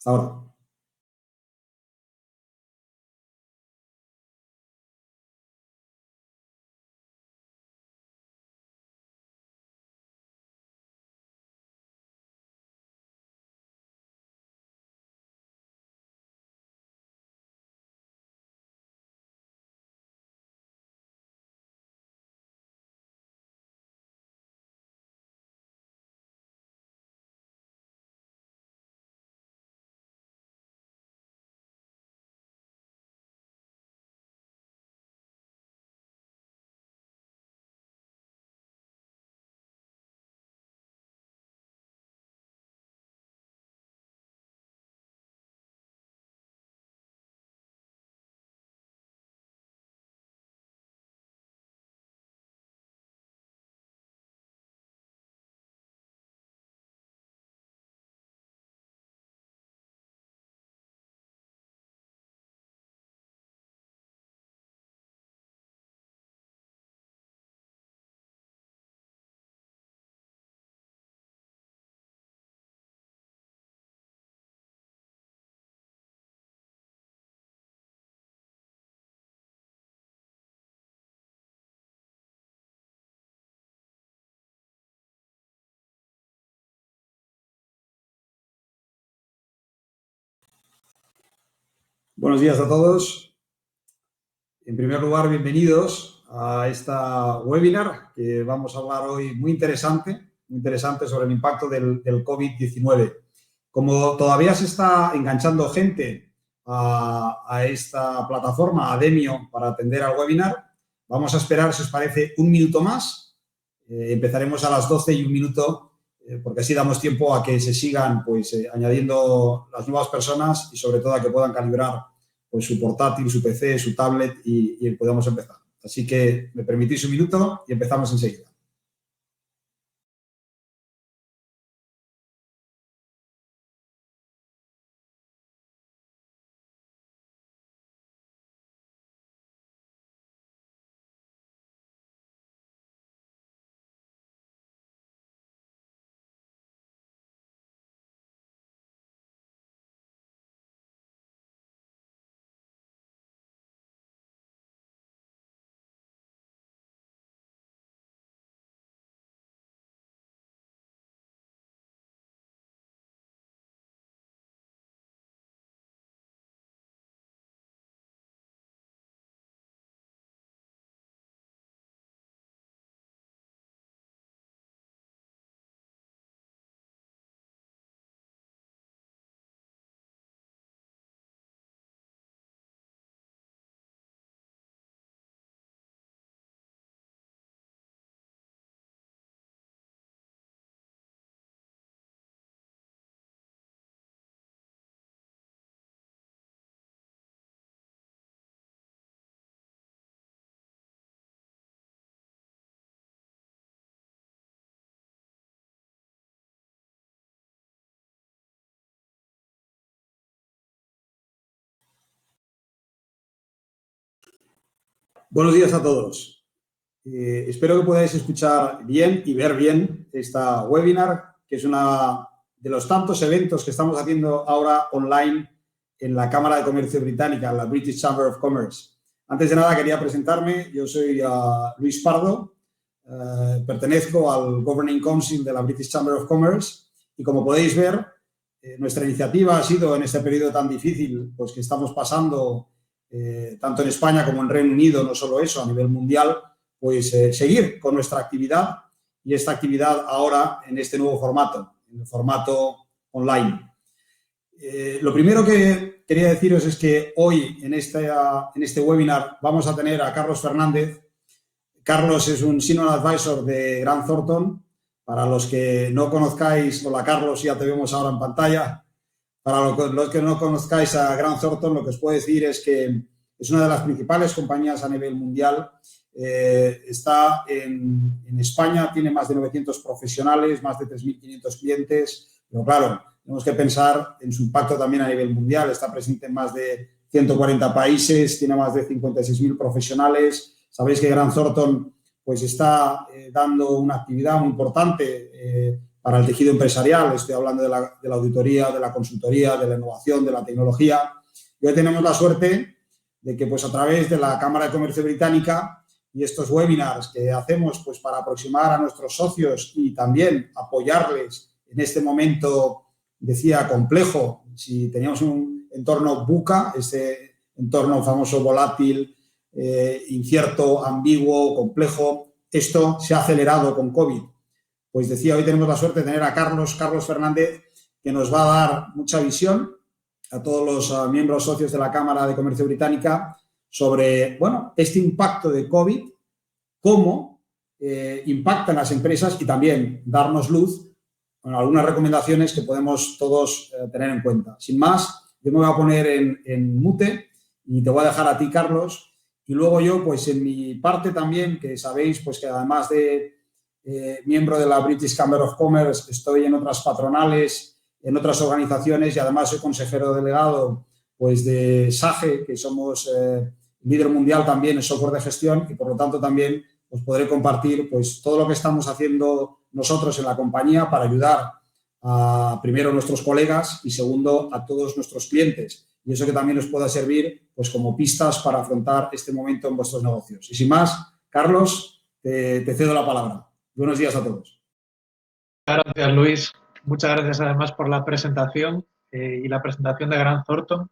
Hasta ahora. Buenos días a todos. En primer lugar, bienvenidos a esta webinar que vamos a hablar hoy muy interesante sobre el impacto del COVID-19. Como todavía se está enganchando gente a esta plataforma, a Demio, para atender al webinar, vamos a esperar, si os parece, un minuto más. Empezaremos a las 12 y un minuto, porque así damos tiempo a que se sigan añadiendo las nuevas personas y sobre todo a que puedan calibrar pues su portátil, su PC, su tablet y podamos empezar. Así que me permitís un minuto y empezamos enseguida. Buenos días a todos. Espero que podáis escuchar bien y ver bien esta webinar, que es uno de los tantos eventos que estamos haciendo ahora online en la Cámara de Comercio Británica, la British Chamber of Commerce. Antes de nada, quería presentarme. Yo soy Luis Pardo, pertenezco al Governing Council de la British Chamber of Commerce y, como podéis ver, nuestra iniciativa ha sido, en este periodo tan difícil pues que estamos pasando, tanto en España como en Reino Unido, no solo eso, a nivel mundial, pues seguir con nuestra actividad y esta actividad ahora en este nuevo formato, en el formato online. Lo primero que quería deciros es que hoy en este webinar vamos a tener a Carlos Fernández. Carlos es un Senior Advisor de Grant Thornton. Para los que no conozcáis, hola Carlos, ya te vemos ahora en pantalla. Para los que no conozcáis a Grant Thornton, lo que os puedo decir es que es una de las principales compañías a nivel mundial. Está en España, tiene más de 900 profesionales, más de 3.500 clientes, pero claro, tenemos que pensar en su impacto también a nivel mundial. Está presente en más de 140 países, tiene más de 56.000 profesionales. Sabéis que Grant Thornton pues está dando una actividad muy importante para el tejido empresarial. Estoy hablando de la auditoría, de la consultoría, de la innovación, de la tecnología. Y hoy tenemos la suerte de que, pues, a través de la Cámara de Comercio Británica y estos webinars que hacemos, pues, para aproximar a nuestros socios y también apoyarles en este momento, decía, complejo. Si teníamos un entorno VUCA, ese entorno famoso volátil, incierto, ambiguo, complejo, esto se ha acelerado con COVID. Pues decía, hoy tenemos la suerte de tener a Carlos Fernández, que nos va a dar mucha visión a todos los miembros socios de la Cámara de Comercio Británica sobre, bueno, este impacto de COVID, cómo impacta en las empresas y también darnos luz con algunas recomendaciones que podemos todos tener en cuenta. Sin más, yo me voy a poner en mute y te voy a dejar a ti, Carlos. Y luego yo, pues en mi parte también, que sabéis, pues que además de miembro de la British Chamber of Commerce, estoy en otras patronales, en otras organizaciones y además soy consejero delegado, pues, de SAGE, que somos líder mundial también en software de gestión, y por lo tanto también os podré compartir, pues, todo lo que estamos haciendo nosotros en la compañía para ayudar a, primero, a nuestros colegas y, segundo, a todos nuestros clientes. Y eso que también os pueda servir, pues, como pistas para afrontar este momento en vuestros negocios. Y sin más, Carlos, te cedo la palabra. Buenos días a todos. Gracias, Luis. Muchas gracias además por la presentación y la presentación de Grant Thornton.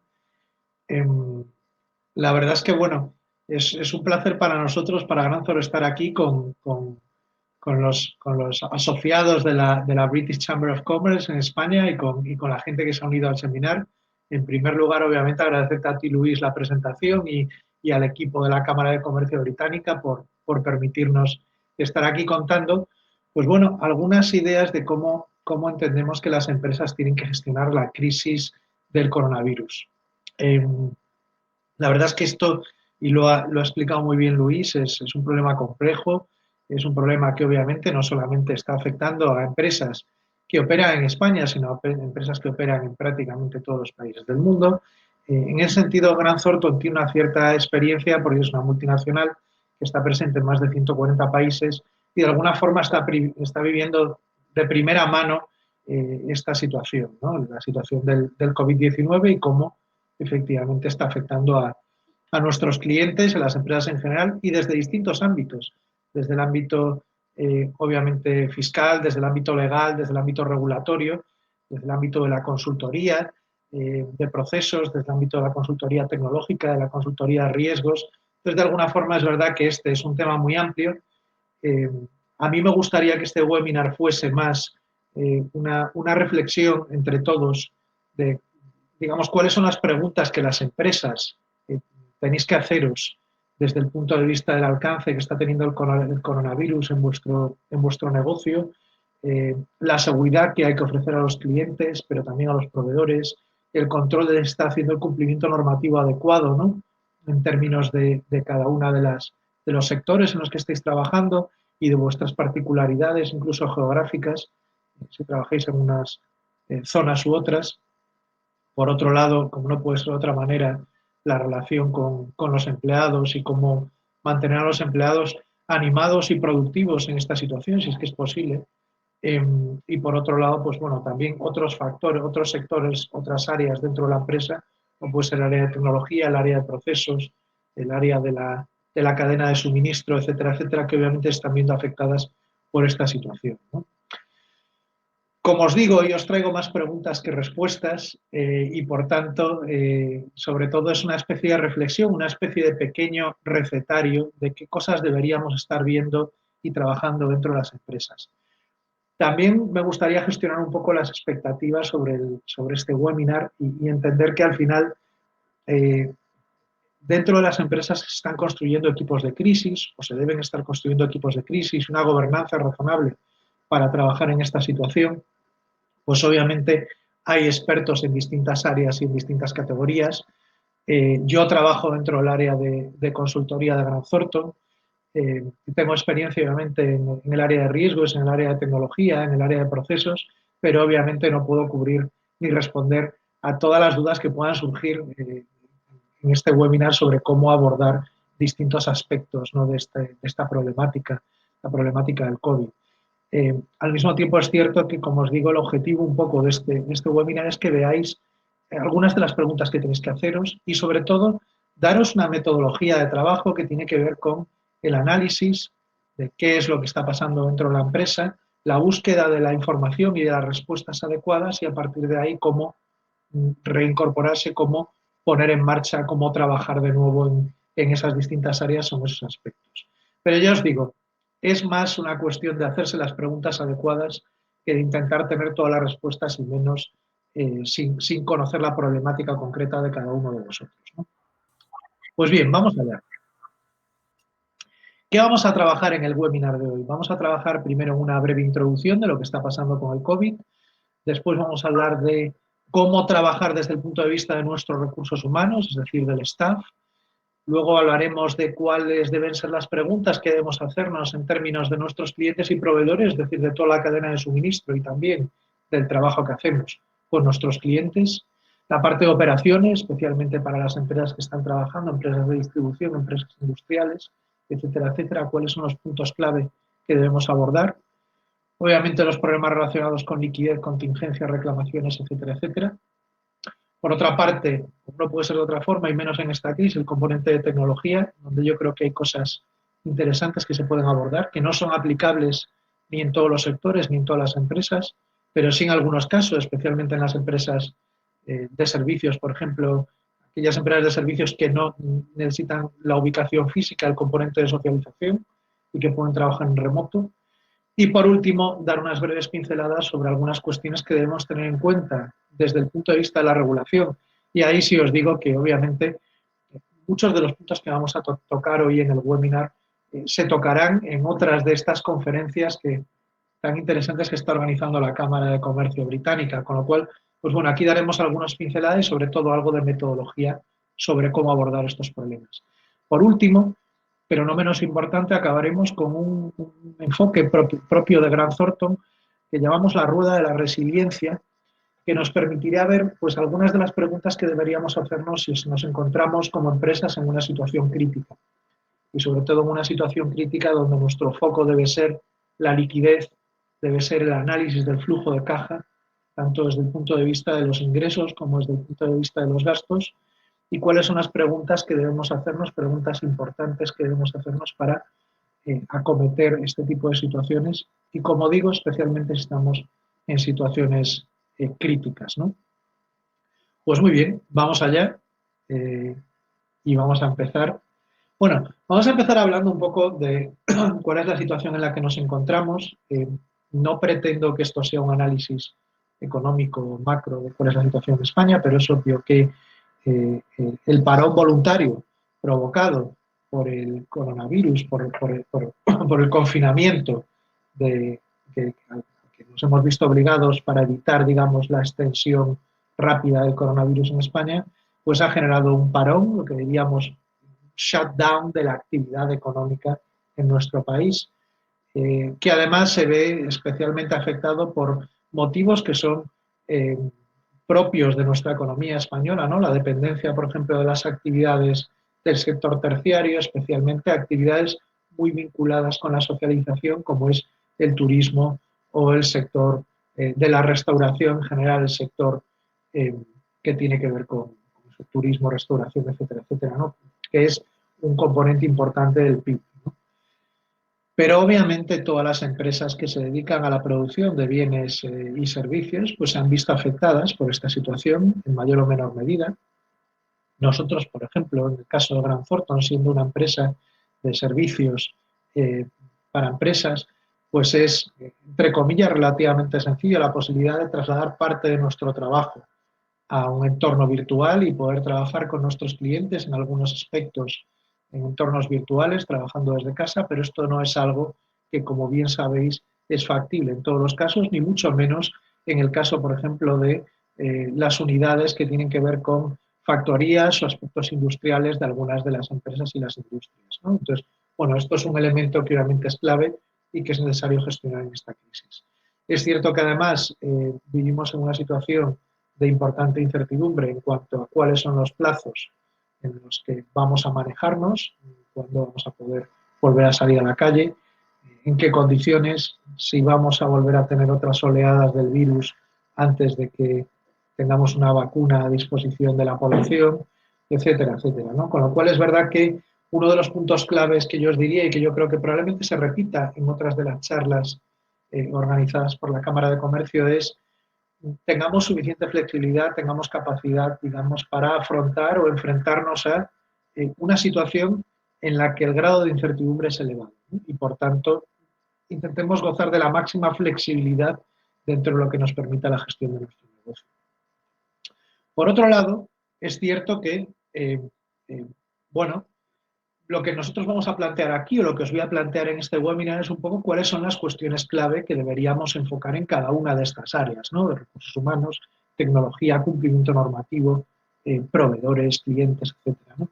La verdad es que, bueno, es un placer para nosotros, para Grant Thornton, estar aquí con los asociados de la British Chamber of Commerce en España y con la gente que se ha unido al seminario. En primer lugar, obviamente, agradecerte a ti, Luis, la presentación y al equipo de la Cámara de Comercio Británica por permitirnos estar aquí contando, pues bueno, algunas ideas de cómo entendemos que las empresas tienen que gestionar la crisis del coronavirus. La verdad es que esto, y lo ha explicado muy bien Luis, es un problema complejo, es un problema que obviamente no solamente está afectando a empresas que operan en España, sino a empresas que operan en prácticamente todos los países del mundo. En ese sentido, Grant Thornton tiene una cierta experiencia porque es una multinacional que está presente en más de 140 países y de alguna forma está viviendo de primera mano esta situación, ¿no? La situación del COVID-19 y cómo efectivamente está afectando a nuestros clientes, a las empresas en general y desde distintos ámbitos, desde el ámbito obviamente fiscal, desde el ámbito legal, desde el ámbito regulatorio, desde el ámbito de la consultoría, de procesos, desde el ámbito de la consultoría tecnológica, de la consultoría de riesgos. Entonces, de alguna forma es verdad que este es un tema muy amplio. A mí me gustaría que este webinar fuese más una reflexión entre todos de, digamos, cuáles son las preguntas que las empresas tenéis que haceros desde el punto de vista del alcance que está teniendo el coronavirus en vuestro negocio, la seguridad que hay que ofrecer a los clientes, pero también a los proveedores, el control de si está haciendo el cumplimiento normativo adecuado, ¿no? En términos de cada una de los sectores en los que estáis trabajando y de vuestras particularidades, incluso geográficas, si trabajáis en unas zonas u otras. Por otro lado, como no puede ser de otra manera, la relación con los empleados y cómo mantener a los empleados animados y productivos en esta situación, si es que es posible. Y por otro lado, pues bueno, también otros factores, otros sectores, otras áreas dentro de la empresa, como puede ser el área de tecnología, el área de procesos, el área de la cadena de suministro, etcétera, etcétera, que obviamente están viendo afectadas por esta situación, ¿no? Como os digo, yo os traigo más preguntas que respuestas y, por tanto, sobre todo es una especie de reflexión, una especie de pequeño recetario de qué cosas deberíamos estar viendo y trabajando dentro de las empresas. También me gustaría gestionar un poco las expectativas sobre este webinar y entender que al final dentro de las empresas se están construyendo equipos de crisis o se deben estar construyendo equipos de crisis, una gobernanza razonable para trabajar en esta situación. Pues obviamente hay expertos en distintas áreas y en distintas categorías. Yo trabajo dentro del área de consultoría de Grant Thornton. Tengo experiencia obviamente en el área de riesgos, en el área de tecnología, en el área de procesos, pero obviamente no puedo cubrir ni responder a todas las dudas que puedan surgir en este webinar sobre cómo abordar distintos aspectos, ¿no?, de esta problemática, la problemática del COVID. Al mismo tiempo es cierto que, como os digo, el objetivo un poco de este webinar es que veáis algunas de las preguntas que tenéis que haceros y, sobre todo, daros una metodología de trabajo que tiene que ver con el análisis de qué es lo que está pasando dentro de la empresa, la búsqueda de la información y de las respuestas adecuadas y, a partir de ahí, cómo reincorporarse, cómo poner en marcha, cómo trabajar de nuevo en esas distintas áreas o en esos aspectos. Pero ya os digo, es más una cuestión de hacerse las preguntas adecuadas que de intentar tener todas las respuestas y menos sin conocer la problemática concreta de cada uno de vosotros, ¿no? Pues bien, vamos allá. ¿Qué vamos a trabajar en el webinar de hoy? Vamos a trabajar primero en una breve introducción de lo que está pasando con el COVID. Después vamos a hablar de cómo trabajar desde el punto de vista de nuestros recursos humanos, es decir, del staff. Luego hablaremos de cuáles deben ser las preguntas que debemos hacernos en términos de nuestros clientes y proveedores, es decir, de toda la cadena de suministro y también del trabajo que hacemos con nuestros clientes. La parte de operaciones, especialmente para las empresas que están trabajando, empresas de distribución, empresas industriales, etcétera, etcétera, cuáles son los puntos clave que debemos abordar. Obviamente los problemas relacionados con liquidez, contingencias, reclamaciones, etcétera, etcétera. Por otra parte, no puede ser de otra forma, y menos en esta crisis, el componente de tecnología, donde yo creo que hay cosas interesantes que se pueden abordar, que no son aplicables ni en todos los sectores ni en todas las empresas, pero sí en algunos casos, especialmente en las empresas de servicios, por ejemplo, aquellas empresas de servicios que no necesitan la ubicación física, el componente de socialización y que pueden trabajar en remoto. Y por último, dar unas breves pinceladas sobre algunas cuestiones que debemos tener en cuenta desde el punto de vista de la regulación. Y ahí sí os digo que obviamente muchos de los puntos que vamos a tocar hoy en el webinar se tocarán en otras de estas conferencias tan interesantes que está organizando la Cámara de Comercio británica. Con lo cual, pues bueno, aquí daremos algunas pinceladas y sobre todo algo de metodología sobre cómo abordar estos problemas. Por último, pero no menos importante, acabaremos con un enfoque propio de Grant Thornton que llamamos la rueda de la resiliencia, que nos permitirá ver pues, algunas de las preguntas que deberíamos hacernos si nos encontramos como empresas en una situación crítica. Y sobre todo en una situación crítica donde nuestro foco debe ser la liquidez, debe ser el análisis del flujo de caja, tanto desde el punto de vista de los ingresos como desde el punto de vista de los gastos, y cuáles son las preguntas que debemos hacernos, preguntas importantes que debemos hacernos para acometer este tipo de situaciones y, como digo, especialmente si estamos en situaciones críticas, ¿no? Pues muy bien, vamos allá y vamos a empezar. Bueno, vamos a empezar hablando un poco de cuál es la situación en la que nos encontramos. No pretendo que esto sea un análisis económico macro de cuál es la situación en España, pero es obvio que el parón voluntario provocado por el coronavirus, por el confinamiento que nos hemos visto obligados para evitar, digamos, la extensión rápida del coronavirus en España, pues ha generado un parón, lo que diríamos shutdown de la actividad económica en nuestro país, que además se ve especialmente afectado por motivos que son propios de nuestra economía española, ¿no? La dependencia, por ejemplo, de las actividades del sector terciario, especialmente actividades muy vinculadas con la socialización, como es el turismo o el sector de la restauración en general, el sector que tiene que ver con turismo, restauración, etcétera, etcétera, ¿no? Que es un componente importante del PIB, ¿no? Pero obviamente todas las empresas que se dedican a la producción de bienes y servicios pues se han visto afectadas por esta situación en mayor o menor medida. Nosotros, por ejemplo, en el caso de Grant Thornton, siendo una empresa de servicios para empresas, pues es, entre comillas, relativamente sencillo la posibilidad de trasladar parte de nuestro trabajo a un entorno virtual y poder trabajar con nuestros clientes en algunos aspectos en entornos virtuales, trabajando desde casa, pero esto no es algo que, como bien sabéis, es factible en todos los casos, ni mucho menos en el caso, por ejemplo, de las unidades que tienen que ver con factorías o aspectos industriales de algunas de las empresas y las industrias, ¿no? Entonces, bueno, esto es un elemento que obviamente es clave y que es necesario gestionar en esta crisis. Es cierto que además vivimos en una situación de importante incertidumbre en cuanto a cuáles son los plazos en los que vamos a manejarnos, cuándo vamos a poder volver a salir a la calle. en qué condiciones, si vamos a volver a tener otras oleadas del virus antes de que tengamos una vacuna a disposición de la población, etcétera, etcétera, ¿no? Con lo cual es verdad que uno de los puntos claves que yo os diría y que yo creo que probablemente se repita en otras de las charlas organizadas por la Cámara de Comercio es tengamos suficiente flexibilidad, tengamos capacidad, digamos, para afrontar o enfrentarnos a una situación en la que el grado de incertidumbre es elevado, ¿no? Y por tanto intentemos gozar de la máxima flexibilidad dentro de lo que nos permita la gestión de nuestro negocio. Por otro lado, es cierto que, bueno, lo que nosotros vamos a plantear aquí o lo que os voy a plantear en este webinar es un poco cuáles son las cuestiones clave que deberíamos enfocar en cada una de estas áreas, ¿no? De recursos humanos, tecnología, cumplimiento normativo, proveedores, clientes, etcétera, ¿no?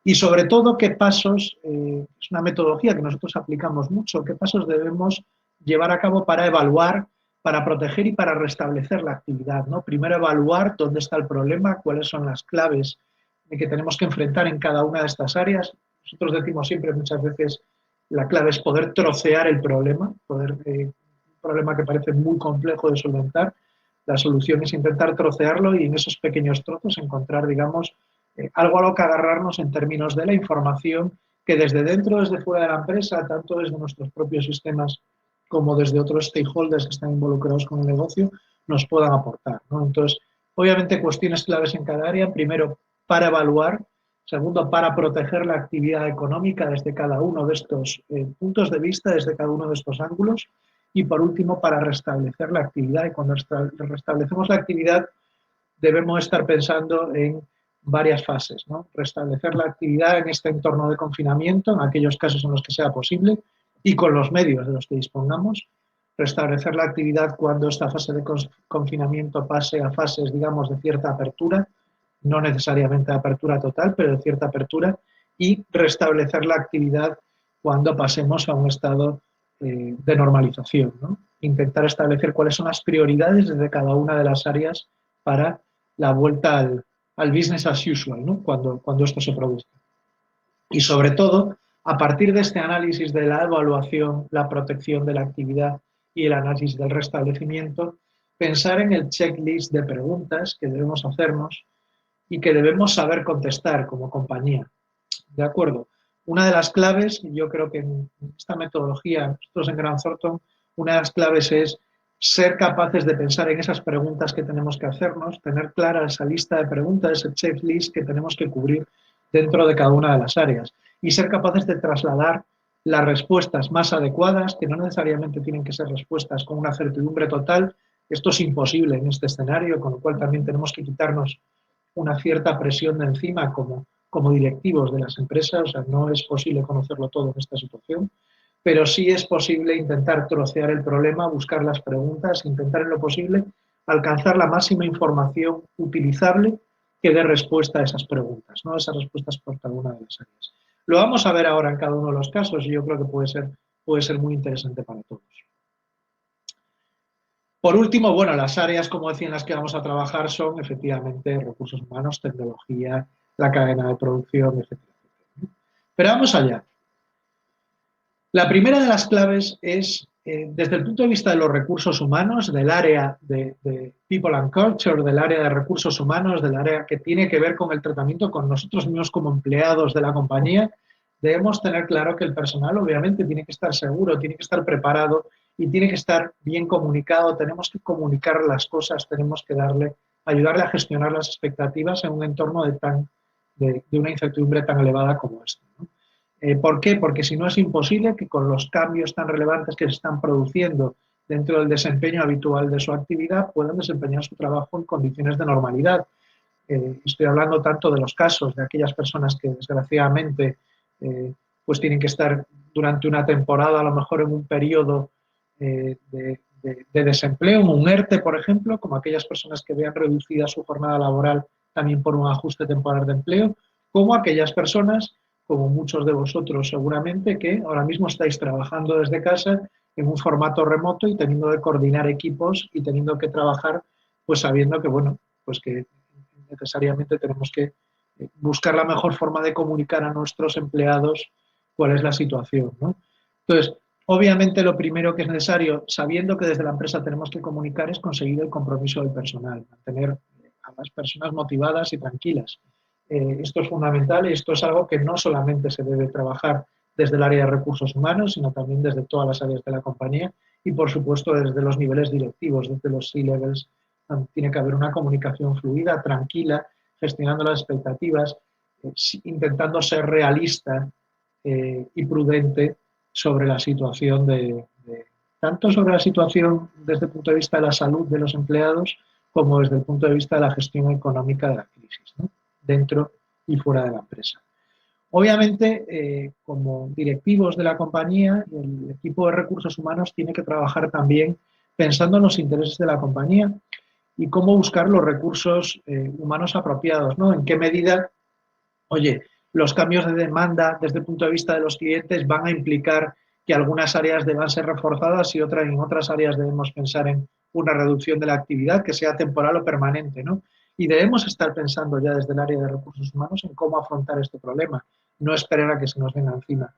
Y sobre todo, qué pasos, es una metodología que nosotros aplicamos mucho, qué pasos debemos llevar a cabo para evaluar, para proteger y para restablecer la actividad, ¿no? Primero evaluar dónde está el problema, cuáles son las claves que tenemos que enfrentar en cada una de estas áreas. Nosotros decimos siempre muchas veces la clave es poder trocear el problema, un problema que parece muy complejo de solventar. La solución es intentar trocearlo y en esos pequeños trozos encontrar, digamos, algo a lo que agarrarnos en términos de la información que desde dentro, desde fuera de la empresa, tanto desde nuestros propios sistemas como desde otros stakeholders que están involucrados con el negocio, nos puedan aportar, ¿no? Entonces, obviamente, cuestiones claves en cada área. Primero, para evaluar. Segundo, para proteger la actividad económica desde cada uno de estos puntos de vista, desde cada uno de estos ángulos. Y por último, para restablecer la actividad. Y cuando restablecemos la actividad, debemos estar pensando en varias fases, ¿no? Restablecer la actividad en este entorno de confinamiento, en aquellos casos en los que sea posible, y con los medios de los que dispongamos. Restablecer la actividad cuando esta fase de confinamiento pase a fases, digamos, de cierta apertura, no necesariamente de apertura total, pero de cierta apertura, y restablecer la actividad cuando pasemos a un estado de normalización, ¿no? Intentar establecer cuáles son las prioridades desde cada una de las áreas para la vuelta al business as usual, ¿no? Cuando esto se produzca. Y sobre todo, a partir de este análisis de la evaluación, la protección de la actividad y el análisis del restablecimiento, pensar en el checklist de preguntas que debemos hacernos y que debemos saber contestar como compañía. ¿De acuerdo? Una de las claves, yo creo que en esta metodología, nosotros en Grant Thornton, una de las claves es ser capaces de pensar en esas preguntas que tenemos que hacernos, tener clara esa lista de preguntas, ese checklist que tenemos que cubrir dentro de cada una de las áreas y ser capaces de trasladar las respuestas más adecuadas, que no necesariamente tienen que ser respuestas con una certidumbre total. Esto es imposible en este escenario, con lo cual también tenemos que quitarnos una cierta presión de encima como directivos de las empresas. O sea, no es posible conocerlo todo en esta situación, pero sí es posible intentar trocear el problema, buscar las preguntas, intentar en lo posible alcanzar la máxima información utilizable que dé respuesta a esas preguntas, ¿no? Esas respuestas por cada una de las áreas. Lo vamos a ver ahora en cada uno de los casos y yo creo que puede ser muy interesante para todos. Por último, bueno, las áreas, como decía, en las que vamos a trabajar son efectivamente recursos humanos, tecnología, la cadena de producción, etcétera, etcétera. Pero vamos allá. La primera de las claves es, desde el punto de vista de los recursos humanos, del área de People and Culture, del área de recursos humanos, del área que tiene que ver con el tratamiento con nosotros mismos como empleados de la compañía, debemos tener claro que el personal obviamente tiene que estar seguro, tiene que estar preparado y tiene que estar bien comunicado. Tenemos que comunicar las cosas, tenemos que ayudarle a gestionar las expectativas en un entorno de una incertidumbre tan elevada como esta, ¿no? ¿Por qué? Porque si no es imposible que con los cambios tan relevantes que se están produciendo dentro del desempeño habitual de su actividad puedan desempeñar su trabajo en condiciones de normalidad. Estoy hablando tanto de los casos de aquellas personas que desgraciadamente pues tienen que estar durante una temporada, a lo mejor en un periodo de desempleo, un ERTE, por ejemplo, como aquellas personas que vean reducida su jornada laboral también por un ajuste temporal de empleo, como aquellas personas, como muchos de vosotros seguramente, que ahora mismo estáis trabajando desde casa en un formato remoto y teniendo que coordinar equipos y teniendo que trabajar, pues sabiendo que, bueno, pues que necesariamente tenemos que buscar la mejor forma de comunicar a nuestros empleados cuál es la situación, ¿no? Entonces, Obviamente lo primero que es necesario, sabiendo que desde la empresa tenemos que comunicar, es conseguir el compromiso del personal, mantener a las personas motivadas y tranquilas. Esto es fundamental y esto es algo que no solamente se debe trabajar desde el área de recursos humanos, sino también desde todas las áreas de la compañía y, por supuesto, desde los niveles directivos, desde los C-levels. Tiene que haber una comunicación fluida, tranquila, gestionando las expectativas, intentando ser realista y prudente sobre la situación tanto sobre la situación desde el punto de vista de la salud de los empleados como desde el punto de vista de la gestión económica de la crisis, ¿no? Dentro y fuera de la empresa. Obviamente, como directivos de la compañía, el equipo de recursos humanos tiene que trabajar también pensando en los intereses de la compañía y cómo buscar los recursos humanos apropiados, ¿no? En qué medida, oye, los cambios de demanda desde el punto de vista de los clientes van a implicar que algunas áreas deban ser reforzadas y en otras áreas debemos pensar en una reducción de la actividad que sea temporal o permanente, ¿no? Y debemos estar pensando ya desde el área de recursos humanos en cómo afrontar este problema, no esperar a que se nos venga encima.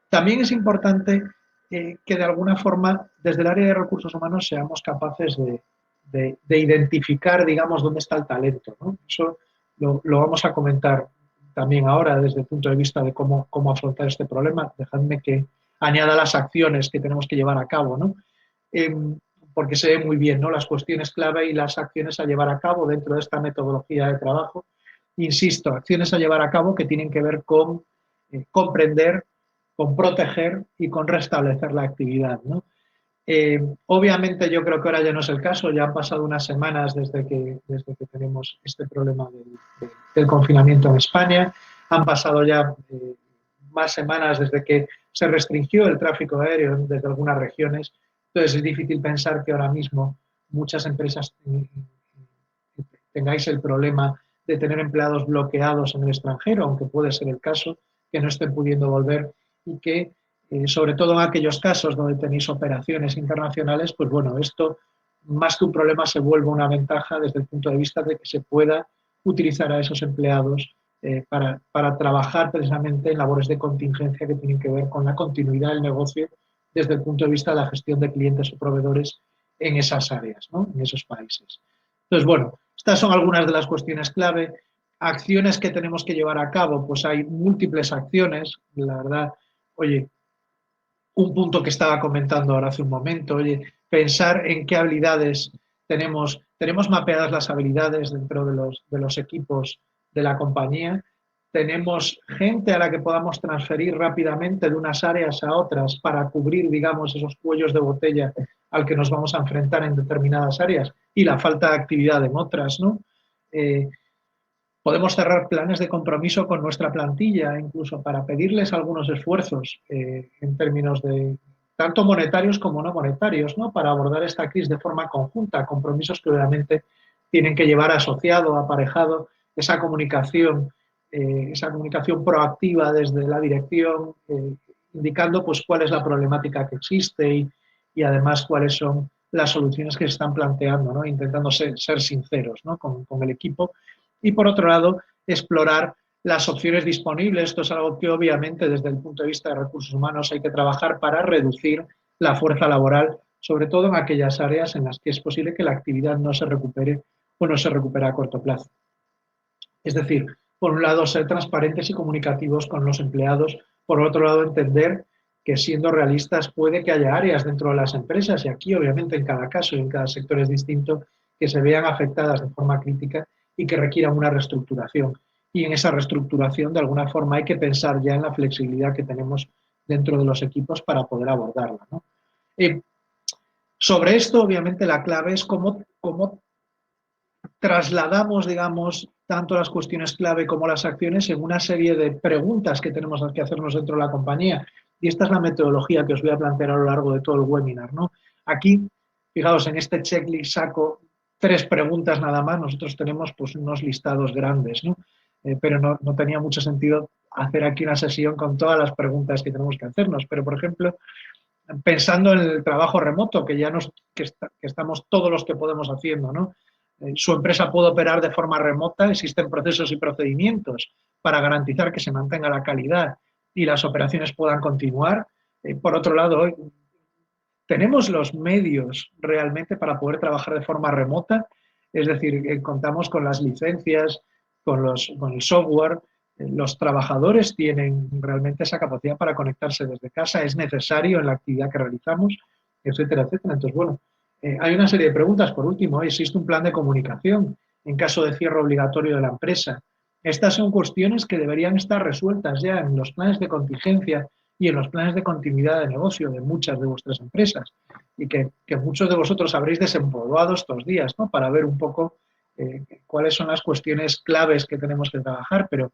También es importante que de alguna forma desde el área de recursos humanos seamos capaces de identificar, digamos, dónde está el talento, ¿no? Eso lo vamos a comentar también ahora desde el punto de vista de cómo afrontar este problema. Dejadme que añada las acciones que tenemos que llevar a cabo, ¿no? Eh, porque se ve muy bien, ¿no? Las cuestiones clave y las acciones a llevar a cabo dentro de esta metodología de trabajo. Insisto, acciones a llevar a cabo que tienen que ver con comprender, con proteger y con restablecer la actividad, ¿no? Obviamente yo creo que ahora ya no es el caso, ya han pasado unas semanas desde que tenemos este problema del confinamiento en España, han pasado ya más semanas desde que se restringió el tráfico aéreo desde algunas regiones, entonces es difícil pensar que ahora mismo muchas empresas tengáis el problema de tener empleados bloqueados en el extranjero, aunque puede ser el caso, que no estén pudiendo volver y que sobre todo en aquellos casos donde tenéis operaciones internacionales, pues bueno, esto más que un problema se vuelve una ventaja desde el punto de vista de que se pueda utilizar a esos empleados para trabajar precisamente en labores de contingencia que tienen que ver con la continuidad del negocio desde el punto de vista de la gestión de clientes o proveedores en esas áreas, ¿no? En esos países. Entonces, bueno, estas son algunas de las cuestiones clave. Acciones que tenemos que llevar a cabo, pues hay múltiples acciones, la verdad, oye, un punto que estaba comentando ahora hace un momento, oye, pensar en qué habilidades tenemos mapeadas las habilidades dentro de los equipos de la compañía, tenemos gente a la que podamos transferir rápidamente de unas áreas a otras para cubrir, digamos, esos cuellos de botella al que nos vamos a enfrentar en determinadas áreas y la falta de actividad en otras, ¿no? Podemos cerrar planes de compromiso con nuestra plantilla, incluso para pedirles algunos esfuerzos en términos de tanto monetarios como no monetarios, ¿no? Para abordar esta crisis de forma conjunta, compromisos que obviamente tienen que llevar asociado, aparejado, esa comunicación proactiva desde la dirección, indicando pues cuál es la problemática que existe y además cuáles son las soluciones que se están planteando, ¿no? Intentando ser sinceros, ¿no? con el equipo y por otro lado, explorar las opciones disponibles. Esto es algo que obviamente desde el punto de vista de recursos humanos hay que trabajar para reducir la fuerza laboral, sobre todo en aquellas áreas en las que es posible que la actividad no se recupere o no se recupere a corto plazo. Es decir, por un lado, ser transparentes y comunicativos con los empleados, por otro lado, entender que siendo realistas puede que haya áreas dentro de las empresas, y aquí obviamente en cada caso y en cada sector es distinto, que se vean afectadas de forma crítica y que requieran una reestructuración. Y en esa reestructuración, de alguna forma, hay que pensar ya en la flexibilidad que tenemos dentro de los equipos para poder abordarla, ¿no? Sobre esto, obviamente, la clave es cómo trasladamos, digamos, tanto las cuestiones clave como las acciones en una serie de preguntas que tenemos que hacernos dentro de la compañía. Y esta es la metodología que os voy a plantear a lo largo de todo el webinar, ¿no? Aquí, fijaos, en este checklist saco 3 preguntas nada más. Nosotros tenemos pues unos listados grandes, ¿no? Pero no tenía mucho sentido hacer aquí una sesión con todas las preguntas que tenemos que hacernos. Pero, por ejemplo, pensando en el trabajo remoto, que estamos todos los que podemos haciendo, ¿no? Su empresa puede operar de forma remota, existen procesos y procedimientos para garantizar que se mantenga la calidad y las operaciones puedan continuar. Por otro lado, tenemos los medios realmente para poder trabajar de forma remota, es decir, contamos con las licencias, con el software, los trabajadores tienen realmente esa capacidad para conectarse desde casa, es necesario en la actividad que realizamos, etcétera, etcétera. Entonces, bueno, hay una serie de preguntas. Por último, ¿existe un plan de comunicación en caso de cierre obligatorio de la empresa? Estas son cuestiones que deberían estar resueltas ya en los planes de contingencia y en los planes de continuidad de negocio de muchas de vuestras empresas y que muchos de vosotros habréis desempolvado estos días, ¿no? Para ver un poco cuáles son las cuestiones claves que tenemos que trabajar, pero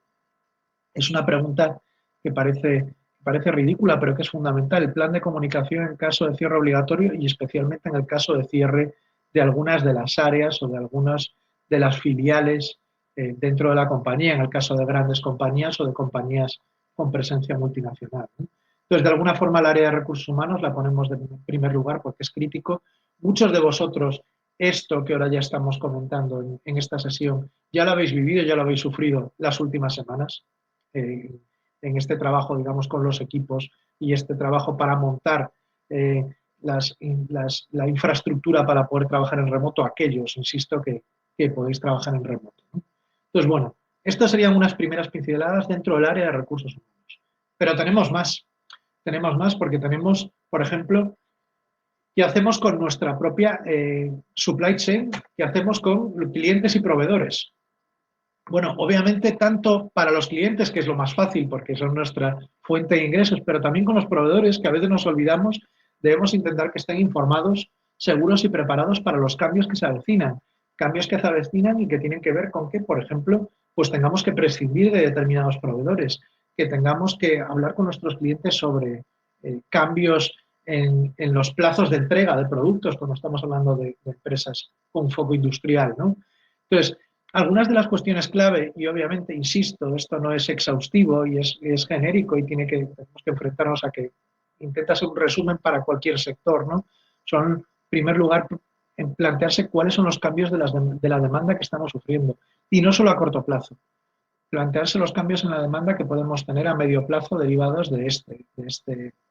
es una pregunta que parece ridícula, pero que es fundamental. El plan de comunicación en caso de cierre obligatorio y especialmente en el caso de cierre de algunas de las áreas o de algunas de las filiales dentro de la compañía, en el caso de grandes compañías o de compañías con presencia multinacional, ¿no? Entonces, de alguna forma, el área de recursos humanos la ponemos en primer lugar porque es crítico. Muchos de vosotros, esto que ahora ya estamos comentando en esta sesión, ya lo habéis vivido, ya lo habéis sufrido las últimas semanas en este trabajo, digamos, con los equipos y este trabajo para montar eh, la infraestructura para poder trabajar en remoto, aquellos, insisto, que podéis trabajar en remoto, ¿no? Entonces, bueno, estas serían unas primeras pinceladas dentro del área de recursos humanos. Pero tenemos más porque tenemos, por ejemplo, qué hacemos con nuestra propia supply chain, qué hacemos con clientes y proveedores. Bueno, obviamente tanto para los clientes, que es lo más fácil porque son nuestra fuente de ingresos, pero también con los proveedores, que a veces nos olvidamos, debemos intentar que estén informados, seguros y preparados para los cambios que se avecinan y que tienen que ver con que, por ejemplo, pues tengamos que prescindir de determinados proveedores, que tengamos que hablar con nuestros clientes sobre cambios en los plazos de entrega de productos, cuando estamos hablando de empresas con foco industrial, ¿no? Entonces, algunas de las cuestiones clave, y obviamente, insisto, esto no es exhaustivo y es genérico y tenemos que enfrentarnos a que intenta ser un resumen para cualquier sector, ¿no? Son, en primer lugar, en plantearse cuáles son los cambios de la demanda que estamos sufriendo. Y no solo a corto plazo, plantearse los cambios en la demanda que podemos tener a medio plazo derivados de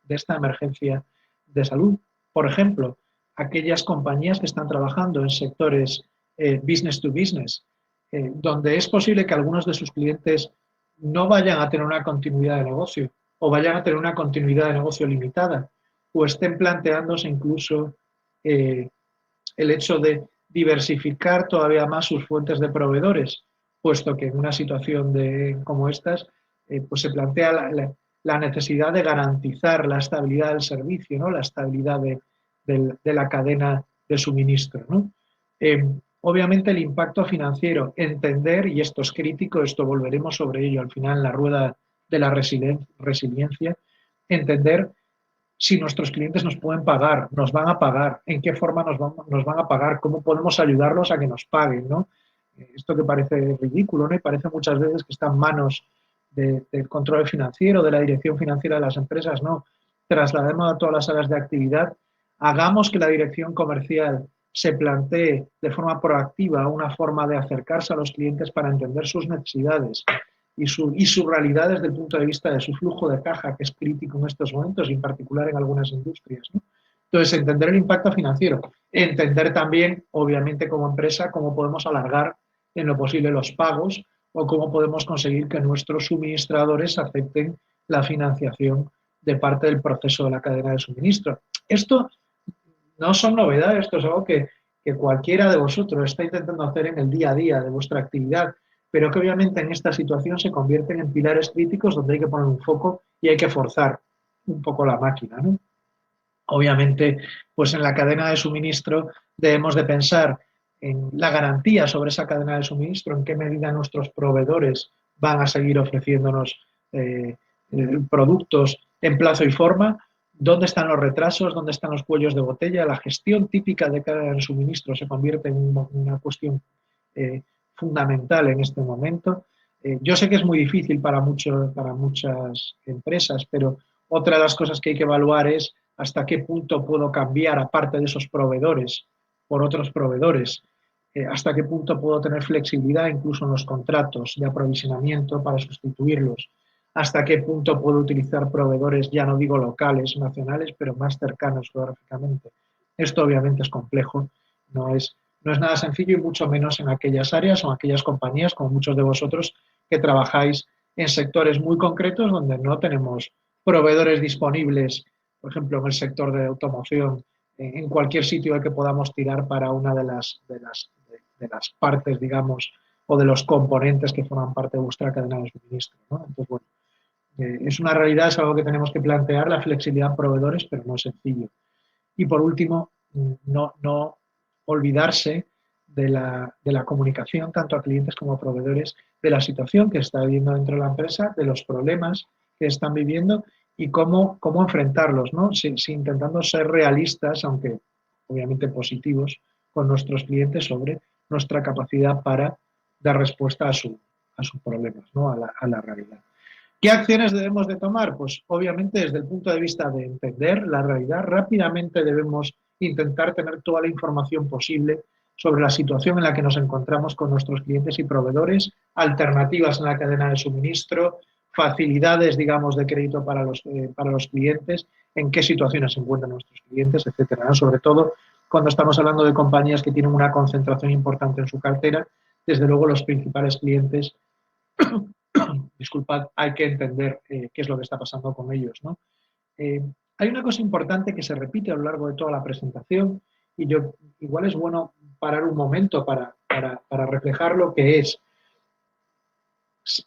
esta emergencia de salud. Por ejemplo, aquellas compañías que están trabajando en sectores business to business, donde es posible que algunos de sus clientes no vayan a tener una continuidad de negocio o vayan a tener una continuidad de negocio limitada o estén planteándose incluso eh, el hecho de diversificar todavía más sus fuentes de proveedores, puesto que en una situación como estas pues se plantea la necesidad de garantizar la estabilidad del servicio, ¿no? La estabilidad de la cadena de suministro, ¿no? Obviamente el impacto financiero, entender, y esto es crítico, esto volveremos sobre ello al final en la rueda de la resiliencia, entender si nuestros clientes nos pueden pagar, nos van a pagar, en qué forma nos van a pagar, cómo podemos ayudarlos a que nos paguen, ¿no? Esto que parece ridículo, ¿no? Y parece muchas veces que está en manos del control financiero, de la dirección financiera de las empresas, no. Traslademos a todas las áreas de actividad, hagamos que la dirección comercial se plantee de forma proactiva una forma de acercarse a los clientes para entender sus necesidades y su realidad desde el punto de vista de su flujo de caja, que es crítico en estos momentos, y en particular en algunas industrias, ¿no? Entonces, entender el impacto financiero, entender también, obviamente, como empresa, cómo podemos alargar en lo posible los pagos o cómo podemos conseguir que nuestros suministradores acepten la financiación de parte del proceso de la cadena de suministro. Esto no son novedades, esto es algo que cualquiera de vosotros está intentando hacer en el día a día de vuestra actividad, pero que obviamente en esta situación se convierten en pilares críticos donde hay que poner un foco y hay que forzar un poco la máquina, ¿no? Obviamente, pues en la cadena de suministro debemos de pensar en la garantía sobre esa cadena de suministro, en qué medida nuestros proveedores van a seguir ofreciéndonos productos en plazo y forma, dónde están los retrasos, dónde están los cuellos de botella. La gestión típica de cadena de suministro se convierte en una cuestión eh, fundamental en este momento. Yo sé que es muy difícil para muchas empresas, pero otra de las cosas que hay que evaluar es hasta qué punto puedo cambiar, aparte de esos proveedores, por otros proveedores, hasta qué punto puedo tener flexibilidad incluso en los contratos de aprovisionamiento para sustituirlos, hasta qué punto puedo utilizar proveedores, ya no digo locales, nacionales, pero más cercanos geográficamente. Esto obviamente es complejo, no es nada sencillo y mucho menos en aquellas áreas o en aquellas compañías, como muchos de vosotros, que trabajáis en sectores muy concretos donde no tenemos proveedores disponibles, por ejemplo, en el sector de automoción, en cualquier sitio al que podamos tirar para una de las partes, digamos, o de los componentes que forman parte de vuestra cadena de suministro, ¿no? Entonces, bueno, es una realidad, es algo que tenemos que plantear, la flexibilidad en proveedores, pero no es sencillo. Y por último, no olvidarse de la comunicación tanto a clientes como a proveedores, de la situación que está viviendo dentro de la empresa, de los problemas que están viviendo y cómo enfrentarlos, ¿no? Intentando ser realistas, aunque obviamente positivos, con nuestros clientes sobre nuestra capacidad para dar respuesta a sus problemas, ¿no? A la realidad. ¿Qué acciones debemos de tomar? Pues obviamente desde el punto de vista de entender la realidad, rápidamente debemos intentar tener toda la información posible sobre la situación en la que nos encontramos con nuestros clientes y proveedores, alternativas en la cadena de suministro, facilidades, digamos, de crédito para los clientes, en qué situaciones se encuentran nuestros clientes, etcétera, ¿no? Sobre todo cuando estamos hablando de compañías que tienen una concentración importante en su cartera, desde luego los principales clientes disculpad, hay que entender qué es lo que está pasando con ellos, ¿no? Eh, Hay una cosa importante que se repite a lo largo de toda la presentación y yo igual es bueno parar un momento para reflejar lo que es.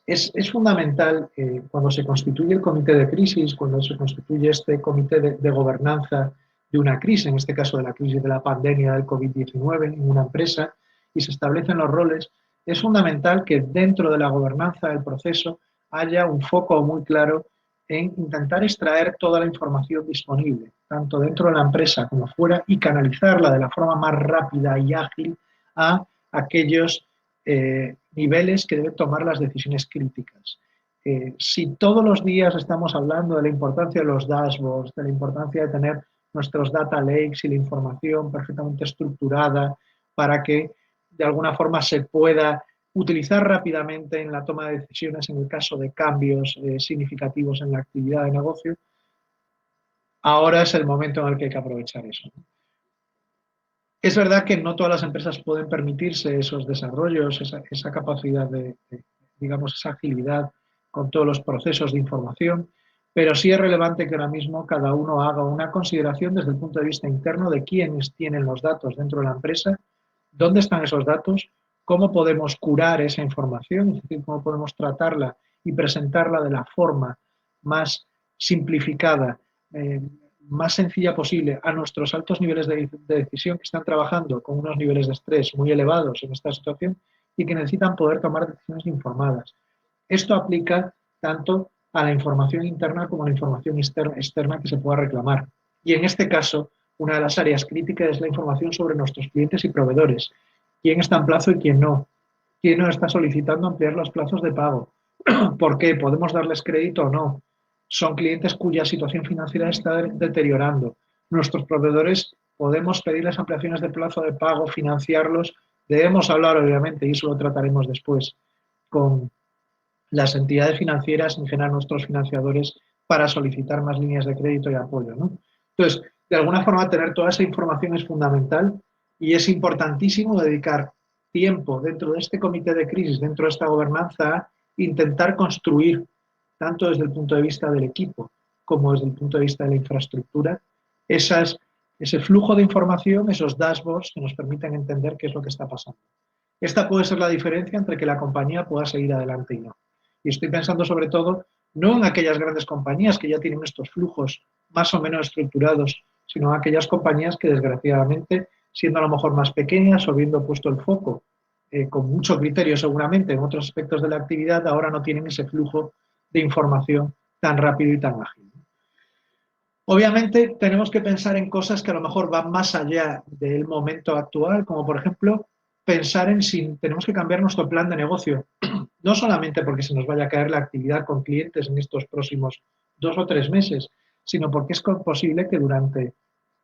Es fundamental cuando se constituye el comité de crisis, cuando se constituye este comité de gobernanza de una crisis, en este caso de la crisis de la pandemia del COVID-19 en una empresa, y se establecen los roles, es fundamental que dentro de la gobernanza del proceso haya un foco muy claro en intentar extraer toda la información disponible, tanto dentro de la empresa como fuera, y canalizarla de la forma más rápida y ágil a aquellos niveles que deben tomar las decisiones críticas. Si todos los días estamos hablando de la importancia de los dashboards, de la importancia de tener nuestros data lakes y la información perfectamente estructurada para que de alguna forma se pueda utilizar rápidamente en la toma de decisiones en el caso de cambios significativos en la actividad de negocio, ahora es el momento en el que hay que aprovechar eso. Es verdad que no todas las empresas pueden permitirse esos desarrollos, esa capacidad digamos, esa agilidad con todos los procesos de información, pero sí es relevante que ahora mismo cada uno haga una consideración desde el punto de vista interno de quiénes tienen los datos dentro de la empresa, dónde están esos datos, cómo podemos curar esa información, es decir, cómo podemos tratarla y presentarla de la forma más simplificada, más sencilla posible a nuestros altos niveles de decisión que están trabajando con unos niveles de estrés muy elevados en esta situación y que necesitan poder tomar decisiones informadas. Esto aplica tanto a la información interna como a la información externa que se pueda reclamar. Y en este caso, una de las áreas críticas es la información sobre nuestros clientes y proveedores. ¿Quién está en plazo y quién no? ¿Quién nos está solicitando ampliar los plazos de pago? ¿Por qué? ¿Podemos darles crédito o no? Son clientes cuya situación financiera está deteriorando. Nuestros proveedores podemos pedirles ampliaciones de plazo de pago, financiarlos. Debemos hablar, obviamente, y eso lo trataremos después, con las entidades financieras, en general nuestros financiadores, para solicitar más líneas de crédito y apoyo, ¿no? Entonces, de alguna forma, tener toda esa información es fundamental y es importantísimo dedicar tiempo dentro de este comité de crisis, dentro de esta gobernanza, a intentar construir, tanto desde el punto de vista del equipo como desde el punto de vista de la infraestructura, ese flujo de información, esos dashboards que nos permiten entender qué es lo que está pasando. Esta puede ser la diferencia entre que la compañía pueda seguir adelante y no. Y estoy pensando sobre todo no en aquellas grandes compañías que ya tienen estos flujos más o menos estructurados, sino en aquellas compañías que desgraciadamente, siendo a lo mejor más pequeñas o habiendo puesto el foco con mucho criterio seguramente en otros aspectos de la actividad, ahora no tienen ese flujo de información tan rápido y tan ágil. Obviamente tenemos que pensar en cosas que a lo mejor van más allá del momento actual, como por ejemplo pensar en si tenemos que cambiar nuestro plan de negocio, no solamente porque se nos vaya a caer la actividad con clientes en estos próximos 2 o 3 meses, sino porque es posible que durante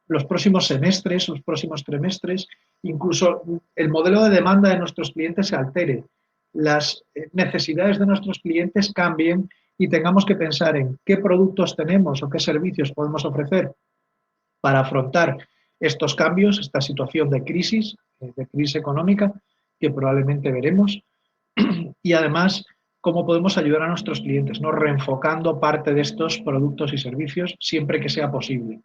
los próximos semestres, los próximos trimestres, incluso el modelo de demanda de nuestros clientes se altere, las necesidades de nuestros clientes cambien y tengamos que pensar en qué productos tenemos o qué servicios podemos ofrecer para afrontar estos cambios, esta situación de crisis económica que probablemente veremos, y además cómo podemos ayudar a nuestros clientes, ¿no? Reenfocando parte de estos productos y servicios siempre que sea posible.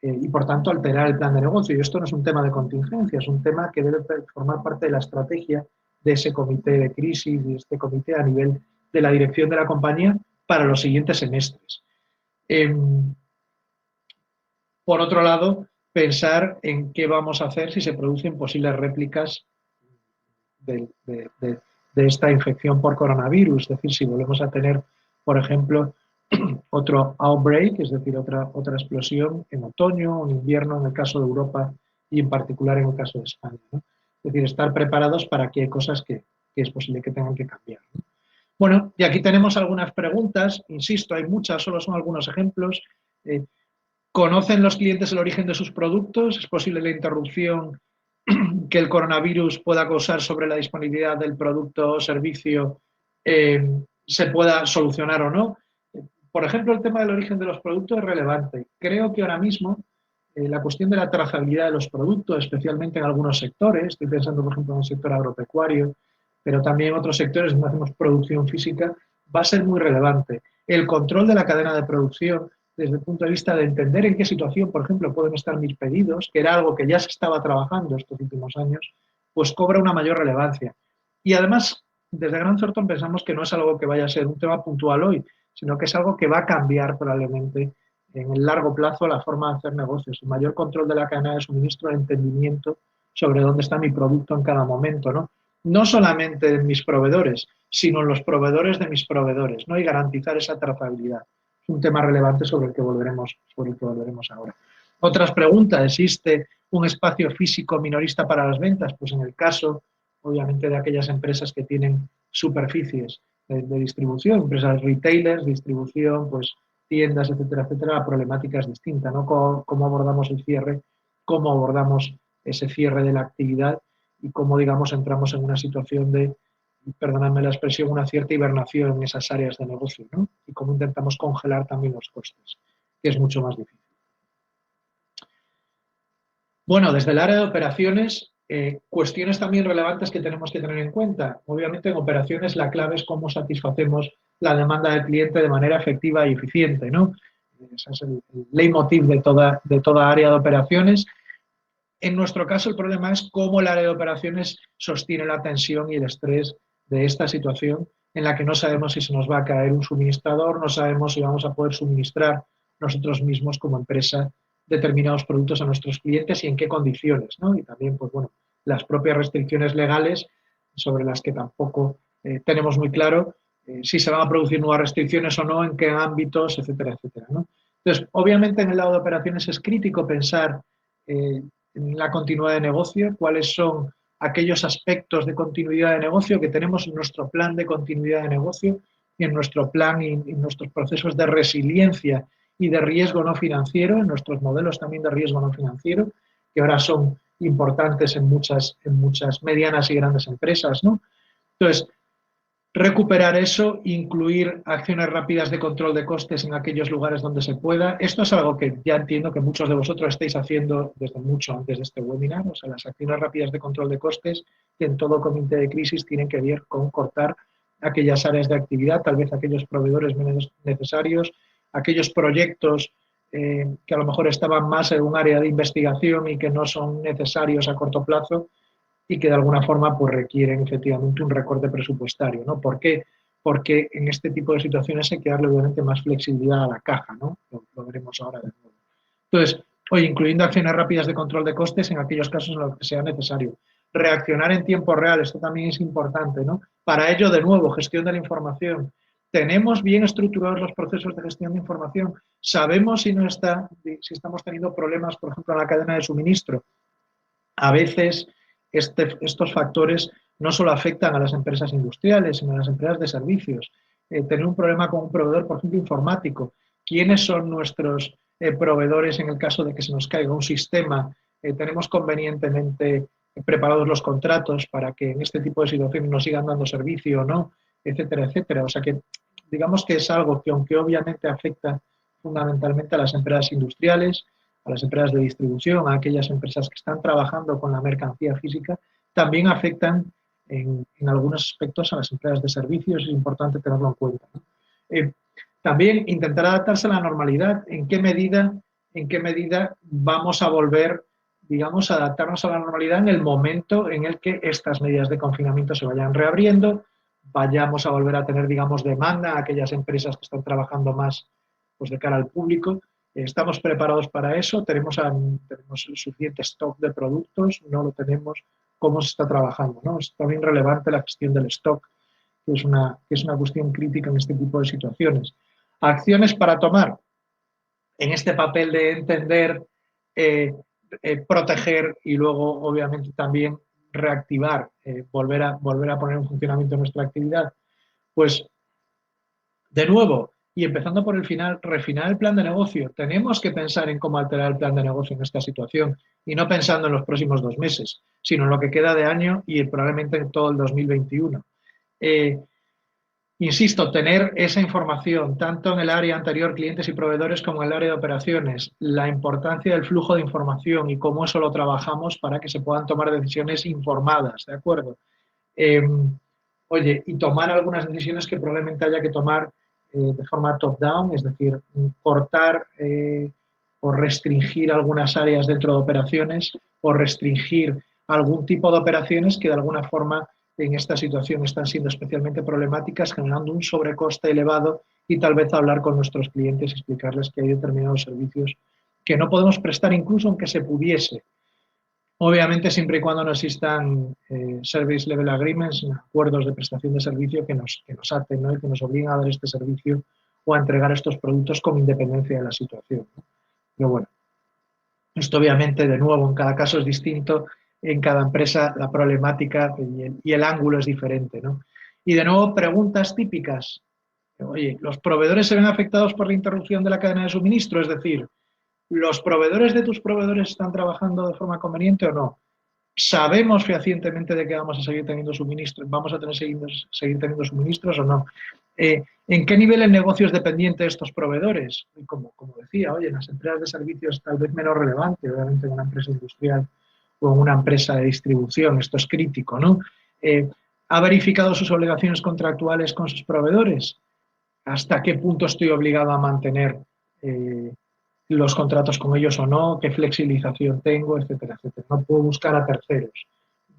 Y por tanto alterar el plan de negocio. Y esto no es un tema de contingencia, es un tema que debe formar parte de la estrategia de ese comité de crisis, de este comité a nivel de la dirección de la compañía para los siguientes semestres. Por otro lado, pensar en qué vamos a hacer si se producen posibles réplicas de esta infección por coronavirus. Es decir, si volvemos a tener, por ejemplo, otro outbreak, es decir, otra explosión en otoño o en invierno en el caso de Europa y en particular en el caso de España, ¿no? Es decir, estar preparados para que hay cosas que es posible que tengan que cambiar, ¿no? Bueno, y aquí tenemos algunas preguntas, insisto, hay muchas, solo son algunos ejemplos. ¿Conocen los clientes el origen de sus productos? ¿Es posible la interrupción que el coronavirus pueda causar sobre la disponibilidad del producto o servicio se pueda solucionar o no? Por ejemplo, el tema del origen de los productos es relevante. Creo que ahora mismo la cuestión de la trazabilidad de los productos, especialmente en algunos sectores, estoy pensando, por ejemplo, en el sector agropecuario, pero también en otros sectores donde hacemos producción física, va a ser muy relevante. El control de la cadena de producción, desde el punto de vista de entender en qué situación, por ejemplo, pueden estar mis pedidos, que era algo que ya se estaba trabajando estos últimos años, pues cobra una mayor relevancia. Y además, desde Grant Thornton pensamos que no es algo que vaya a ser un tema puntual hoy, sino que es algo que va a cambiar probablemente en el largo plazo la forma de hacer negocios. El mayor control de la cadena de suministro, el entendimiento sobre dónde está mi producto en cada momento, ¿no? No solamente en mis proveedores, sino en los proveedores de mis proveedores, ¿no? Y garantizar esa trazabilidad. Es un tema relevante sobre el que volveremos ahora. Otras preguntas, ¿existe un espacio físico minorista para las ventas? Pues en el caso, obviamente, de aquellas empresas que tienen superficies de distribución, empresas retailers, distribución, pues tiendas, etcétera, etcétera, la problemática es distinta, ¿no? Cómo abordamos el cierre, cómo abordamos ese cierre de la actividad y cómo, digamos, entramos en una situación de, perdonadme la expresión, una cierta hibernación en esas áreas de negocio, ¿no? Y cómo intentamos congelar también los costes, que es mucho más difícil. Bueno, desde el área de operaciones, cuestiones también relevantes que tenemos que tener en cuenta. Obviamente en operaciones la clave es cómo satisfacemos la demanda del cliente de manera efectiva y eficiente, ¿no? Ese es el leitmotiv de toda área de operaciones. En nuestro caso el problema es cómo el área de operaciones sostiene la tensión y el estrés de esta situación en la que no sabemos si se nos va a caer un suministrador, no sabemos si vamos a poder suministrar nosotros mismos como empresa determinados productos a nuestros clientes y en qué condiciones, ¿no? Y también, pues bueno, las propias restricciones legales sobre las que tampoco tenemos muy claro si se van a producir nuevas restricciones o no, en qué ámbitos, etcétera, etcétera, ¿no? Entonces, obviamente en el lado de operaciones es crítico pensar en la continuidad de negocio, cuáles son aquellos aspectos de continuidad de negocio que tenemos en nuestro plan de continuidad de negocio y en nuestro plan y en nuestros procesos de resiliencia y de riesgo no financiero, en nuestros modelos también de riesgo no financiero, que ahora son importantes en muchas medianas y grandes empresas, ¿no? Entonces, recuperar eso, incluir acciones rápidas de control de costes en aquellos lugares donde se pueda. Esto es algo que ya entiendo que muchos de vosotros estáis haciendo desde mucho antes de este webinar. O sea, las acciones rápidas de control de costes que en todo comité de crisis tienen que ver con cortar aquellas áreas de actividad, tal vez aquellos proveedores menos necesarios, aquellos proyectos que a lo mejor estaban más en un área de investigación y que no son necesarios a corto plazo y que de alguna forma pues requieren efectivamente un recorte presupuestario, ¿no? ¿Por qué? Porque en este tipo de situaciones hay que darle obviamente más flexibilidad a la caja, ¿no? Lo veremos ahora de nuevo. Entonces, hoy incluyendo acciones rápidas de control de costes en aquellos casos en los que sea necesario. Reaccionar en tiempo real, esto también es importante, ¿no? Para ello, de nuevo, gestión de la información. ¿Tenemos bien estructurados los procesos de gestión de información? ¿Sabemos si estamos teniendo problemas, por ejemplo, en la cadena de suministro? A veces estos factores no solo afectan a las empresas industriales, sino a las empresas de servicios. Tener un problema con un proveedor, por ejemplo, informático. ¿Quiénes son nuestros proveedores en el caso de que se nos caiga un sistema? ¿Tenemos convenientemente preparados los contratos para que en este tipo de situaciones nos sigan dando servicio o no? Etcétera, etcétera. O sea que digamos que es algo que, aunque obviamente afecta fundamentalmente a las empresas industriales, a las empresas de distribución, a aquellas empresas que están trabajando con la mercancía física, también afectan en algunos aspectos a las empresas de servicios, es importante tenerlo en cuenta, ¿no? También intentar adaptarse a la normalidad, en qué medida vamos a volver, digamos, a adaptarnos a la normalidad en el momento en el que estas medidas de confinamiento se vayan reabriendo, vayamos a volver a tener, digamos, demanda a aquellas empresas que están trabajando más pues, de cara al público. ¿Estamos preparados para eso? ¿Tenemos el suficiente stock de productos? ¿No lo tenemos? ¿Cómo se está trabajando? ¿No? Es también relevante la gestión del stock, que es una cuestión crítica en este tipo de situaciones. Acciones para tomar en este papel de entender, proteger y luego, obviamente, también reactivar, volver a poner en funcionamiento nuestra actividad. Pues, de nuevo, y empezando por el final, refinar el plan de negocio. Tenemos que pensar en cómo alterar el plan de negocio en esta situación y no pensando en los próximos 2 meses, sino en lo que queda de año y probablemente en todo el 2021. Insisto, tener esa información tanto en el área anterior, clientes y proveedores, como en el área de operaciones, la importancia del flujo de información y cómo eso lo trabajamos para que se puedan tomar decisiones informadas, ¿de acuerdo? Oye, y tomar algunas decisiones que probablemente haya que tomar de forma top-down, es decir, cortar o restringir algunas áreas dentro de operaciones o restringir algún tipo de operaciones que de alguna forma en esta situación están siendo especialmente problemáticas, generando un sobrecoste elevado y tal vez hablar con nuestros clientes y explicarles que hay determinados servicios que no podemos prestar incluso aunque se pudiese. Obviamente, siempre y cuando no existan service level agreements, acuerdos de prestación de servicio que nos aten, ¿no? Y que nos obliguen a dar este servicio o a entregar estos productos con independencia de la situación, ¿no? Pero bueno, esto obviamente, de nuevo, en cada caso es distinto, en cada empresa la problemática y el ángulo es diferente, ¿no? Y de nuevo, preguntas típicas. Oye, ¿los proveedores se ven afectados por la interrupción de la cadena de suministro? Es decir, ¿los proveedores de tus proveedores están trabajando de forma conveniente o no? ¿Sabemos fehacientemente de que vamos a seguir teniendo suministros? ¿Vamos a seguir teniendo suministros o no? ¿En qué nivel el negocio es dependiente de estos proveedores? Y como decía, oye, en las empresas de servicios tal vez menos relevante, obviamente en una empresa industrial o en una empresa de distribución, esto es crítico, ¿no? ¿Ha verificado sus obligaciones contractuales con sus proveedores? ¿Hasta qué punto estoy obligado a mantener los contratos con ellos o no? ¿Qué flexibilización tengo? Etcétera, etcétera. No puedo buscar a terceros.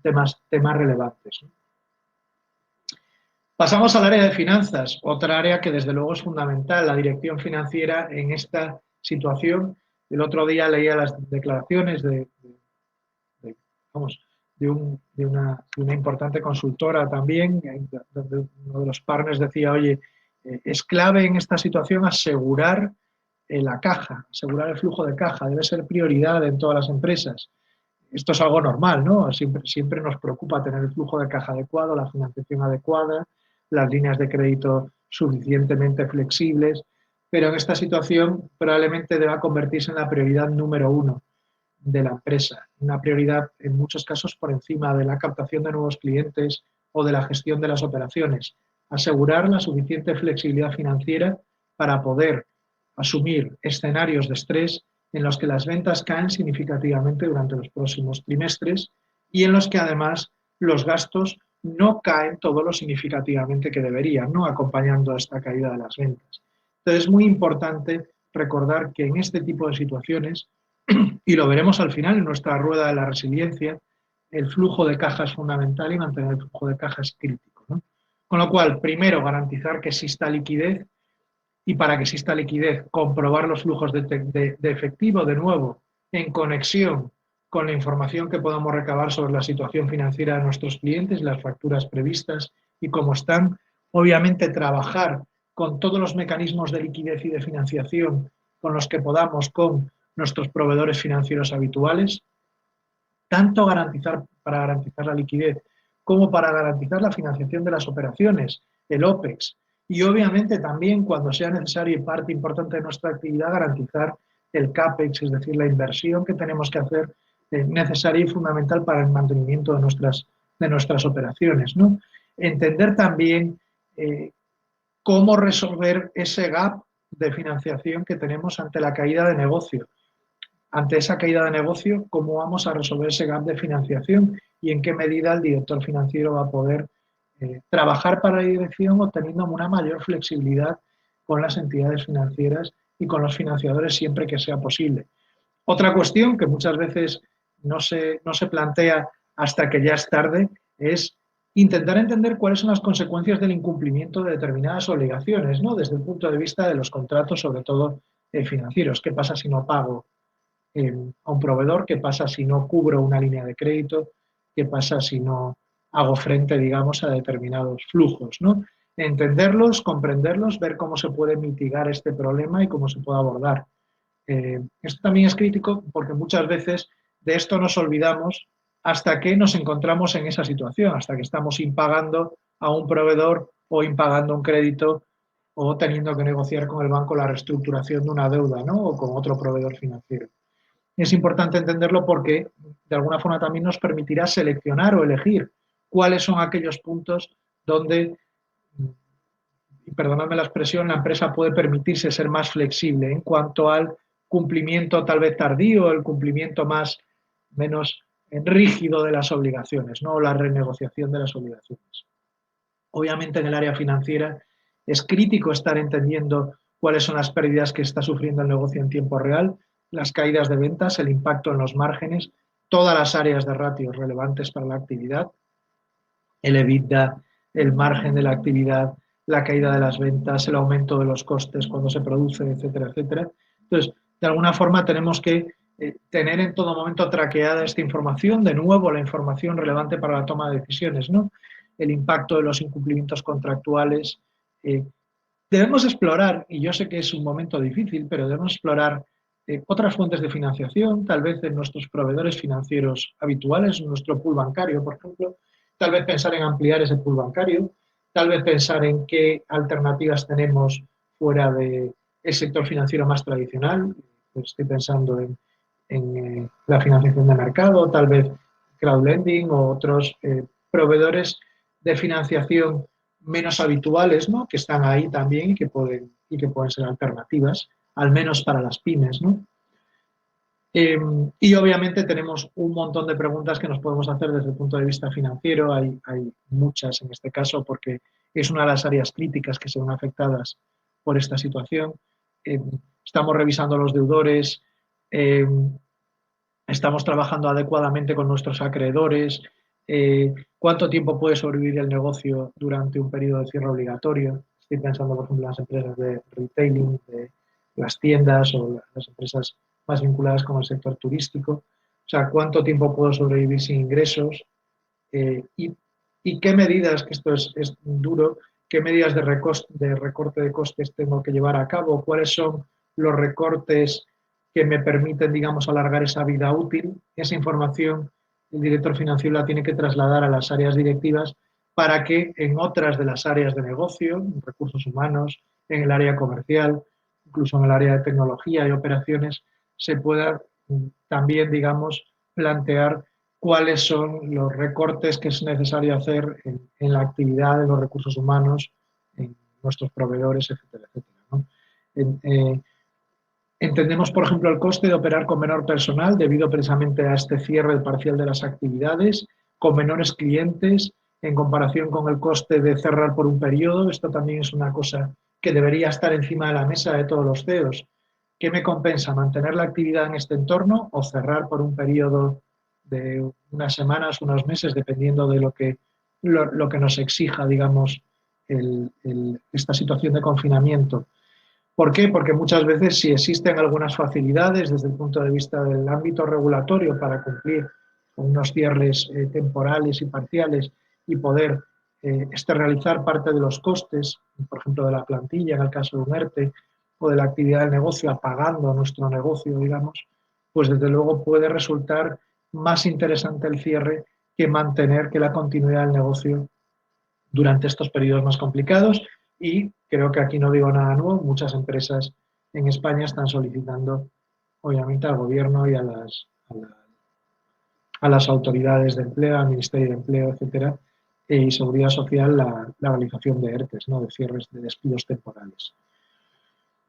Temas relevantes, ¿no? Pasamos al área de finanzas, otra área que desde luego es fundamental, la dirección financiera en esta situación. El otro día leía las declaraciones de una importante consultora también, donde uno de los partners decía, oye, es clave en esta situación asegurar la caja, asegurar el flujo de caja, debe ser prioridad en todas las empresas. Esto es algo normal, ¿no? Siempre nos preocupa tener el flujo de caja adecuado, la financiación adecuada, las líneas de crédito suficientemente flexibles, pero en esta situación probablemente deba convertirse en la prioridad número 1 de la empresa, una prioridad en muchos casos por encima de la captación de nuevos clientes o de la gestión de las operaciones. Asegurar la suficiente flexibilidad financiera para poder asumir escenarios de estrés en los que las ventas caen significativamente durante los próximos trimestres y en los que además los gastos no caen todo lo significativamente que deberían, ¿no? Acompañando a esta caída de las ventas. Entonces es muy importante recordar que en este tipo de situaciones, y lo veremos al final en nuestra rueda de la resiliencia, el flujo de caja es fundamental y mantener el flujo de caja es crítico, ¿no? Con lo cual, primero, garantizar que exista liquidez y para que exista liquidez, comprobar los flujos de efectivo, de nuevo, en conexión con la información que podamos recabar sobre la situación financiera de nuestros clientes, las facturas previstas y cómo están. Obviamente, trabajar con todos los mecanismos de liquidez y de financiación con los que podamos con nuestros proveedores financieros habituales, tanto para garantizar la liquidez como para garantizar la financiación de las operaciones, el OPEX, y obviamente también cuando sea necesario y parte importante de nuestra actividad garantizar el CAPEX, es decir, la inversión que tenemos que hacer necesaria y fundamental para el mantenimiento de nuestras operaciones, ¿no? Entender también cómo resolver ese gap de financiación que tenemos ante la caída de negocio. Ante esa caída de negocio, ¿cómo vamos a resolver ese gap de financiación y en qué medida el director financiero va a poder trabajar para la dirección obteniendo una mayor flexibilidad con las entidades financieras y con los financiadores siempre que sea posible? Otra cuestión que muchas veces no se plantea hasta que ya es tarde es intentar entender cuáles son las consecuencias del incumplimiento de determinadas obligaciones, ¿no? Desde el punto de vista de los contratos, sobre todo financieros. ¿Qué pasa si no pago a un proveedor? ¿Qué pasa si no cubro una línea de crédito? ¿Qué pasa si no hago frente, digamos, a determinados flujos, ¿no? Entenderlos, comprenderlos, ver cómo se puede mitigar este problema y cómo se puede abordar. Esto también es crítico porque muchas veces de esto nos olvidamos hasta que nos encontramos en esa situación, hasta que estamos impagando a un proveedor o impagando un crédito o teniendo que negociar con el banco la reestructuración de una deuda, ¿no? O con otro proveedor financiero. Es importante entenderlo porque de alguna forma también nos permitirá seleccionar o elegir cuáles son aquellos puntos donde, y perdonadme la expresión, la empresa puede permitirse ser más flexible en cuanto al cumplimiento tal vez tardío, el cumplimiento menos rígido de las obligaciones, ¿no? La renegociación de las obligaciones. Obviamente en el área financiera es crítico estar entendiendo cuáles son las pérdidas que está sufriendo el negocio en tiempo real, las caídas de ventas, el impacto en los márgenes, todas las áreas de ratios relevantes para la actividad, el EBITDA, el margen de la actividad, la caída de las ventas, el aumento de los costes cuando se produce, etcétera, etcétera. Entonces, de alguna forma tenemos que tener en todo momento traqueada esta información, de nuevo la información relevante para la toma de decisiones, ¿no? El impacto de los incumplimientos contractuales. Debemos explorar, y yo sé que es un momento difícil, pero debemos explorar otras fuentes de financiación, tal vez de nuestros proveedores financieros habituales, nuestro pool bancario, por ejemplo, tal vez pensar en ampliar ese pool bancario, tal vez pensar en qué alternativas tenemos fuera del sector financiero más tradicional. Estoy pensando en la financiación de mercado, tal vez crowdlending o otros proveedores de financiación menos habituales, ¿no? Que están ahí también y que pueden ser alternativas, al menos para las pymes, ¿no? Y obviamente tenemos un montón de preguntas que nos podemos hacer desde el punto de vista financiero. Hay muchas en este caso porque es una de las áreas críticas que se ven afectadas por esta situación. Estamos revisando los deudores, eh, estamos trabajando adecuadamente con nuestros acreedores, cuánto tiempo puede sobrevivir el negocio durante un periodo de cierre obligatorio. Estoy pensando, por ejemplo, en las empresas de retailing, de las tiendas o las empresas más vinculadas con el sector turístico. O sea, cuánto tiempo puedo sobrevivir sin ingresos y qué medidas, que esto es duro, qué medidas de recorte de costes tengo que llevar a cabo, cuáles son los recortes que me permiten, digamos, alargar esa vida útil. Esa información el director financiero la tiene que trasladar a las áreas directivas para que en otras de las áreas de negocio, en recursos humanos, en el área comercial, incluso en el área de tecnología y operaciones, se pueda también, digamos, plantear cuáles son los recortes que es necesario hacer en la actividad de los recursos humanos, en nuestros proveedores, etcétera, etcétera, ¿no? Entendemos, por ejemplo, el coste de operar con menor personal debido precisamente a este cierre parcial de las actividades, con menores clientes, en comparación con el coste de cerrar por un periodo. Esto también es una cosa que debería estar encima de la mesa de todos los CEOs. ¿Qué me compensa? ¿Mantener la actividad en este entorno o cerrar por un periodo de unas semanas, unos meses, dependiendo de lo que nos exija, digamos, esta situación de confinamiento? ¿Por qué? Porque muchas veces si existen algunas facilidades desde el punto de vista del ámbito regulatorio para cumplir con unos cierres temporales y parciales y poder externalizar parte de los costes, por ejemplo, de la plantilla en el caso de un ERTE o de la actividad del negocio, apagando nuestro negocio, digamos, pues desde luego puede resultar más interesante el cierre que mantener que la continuidad del negocio durante estos periodos más complicados y creo que aquí no digo nada nuevo, muchas empresas en España están solicitando obviamente al gobierno y a las autoridades de empleo, al Ministerio de Empleo, etcétera, y seguridad social la realización de ERTEs, ¿no? De cierres de despidos temporales.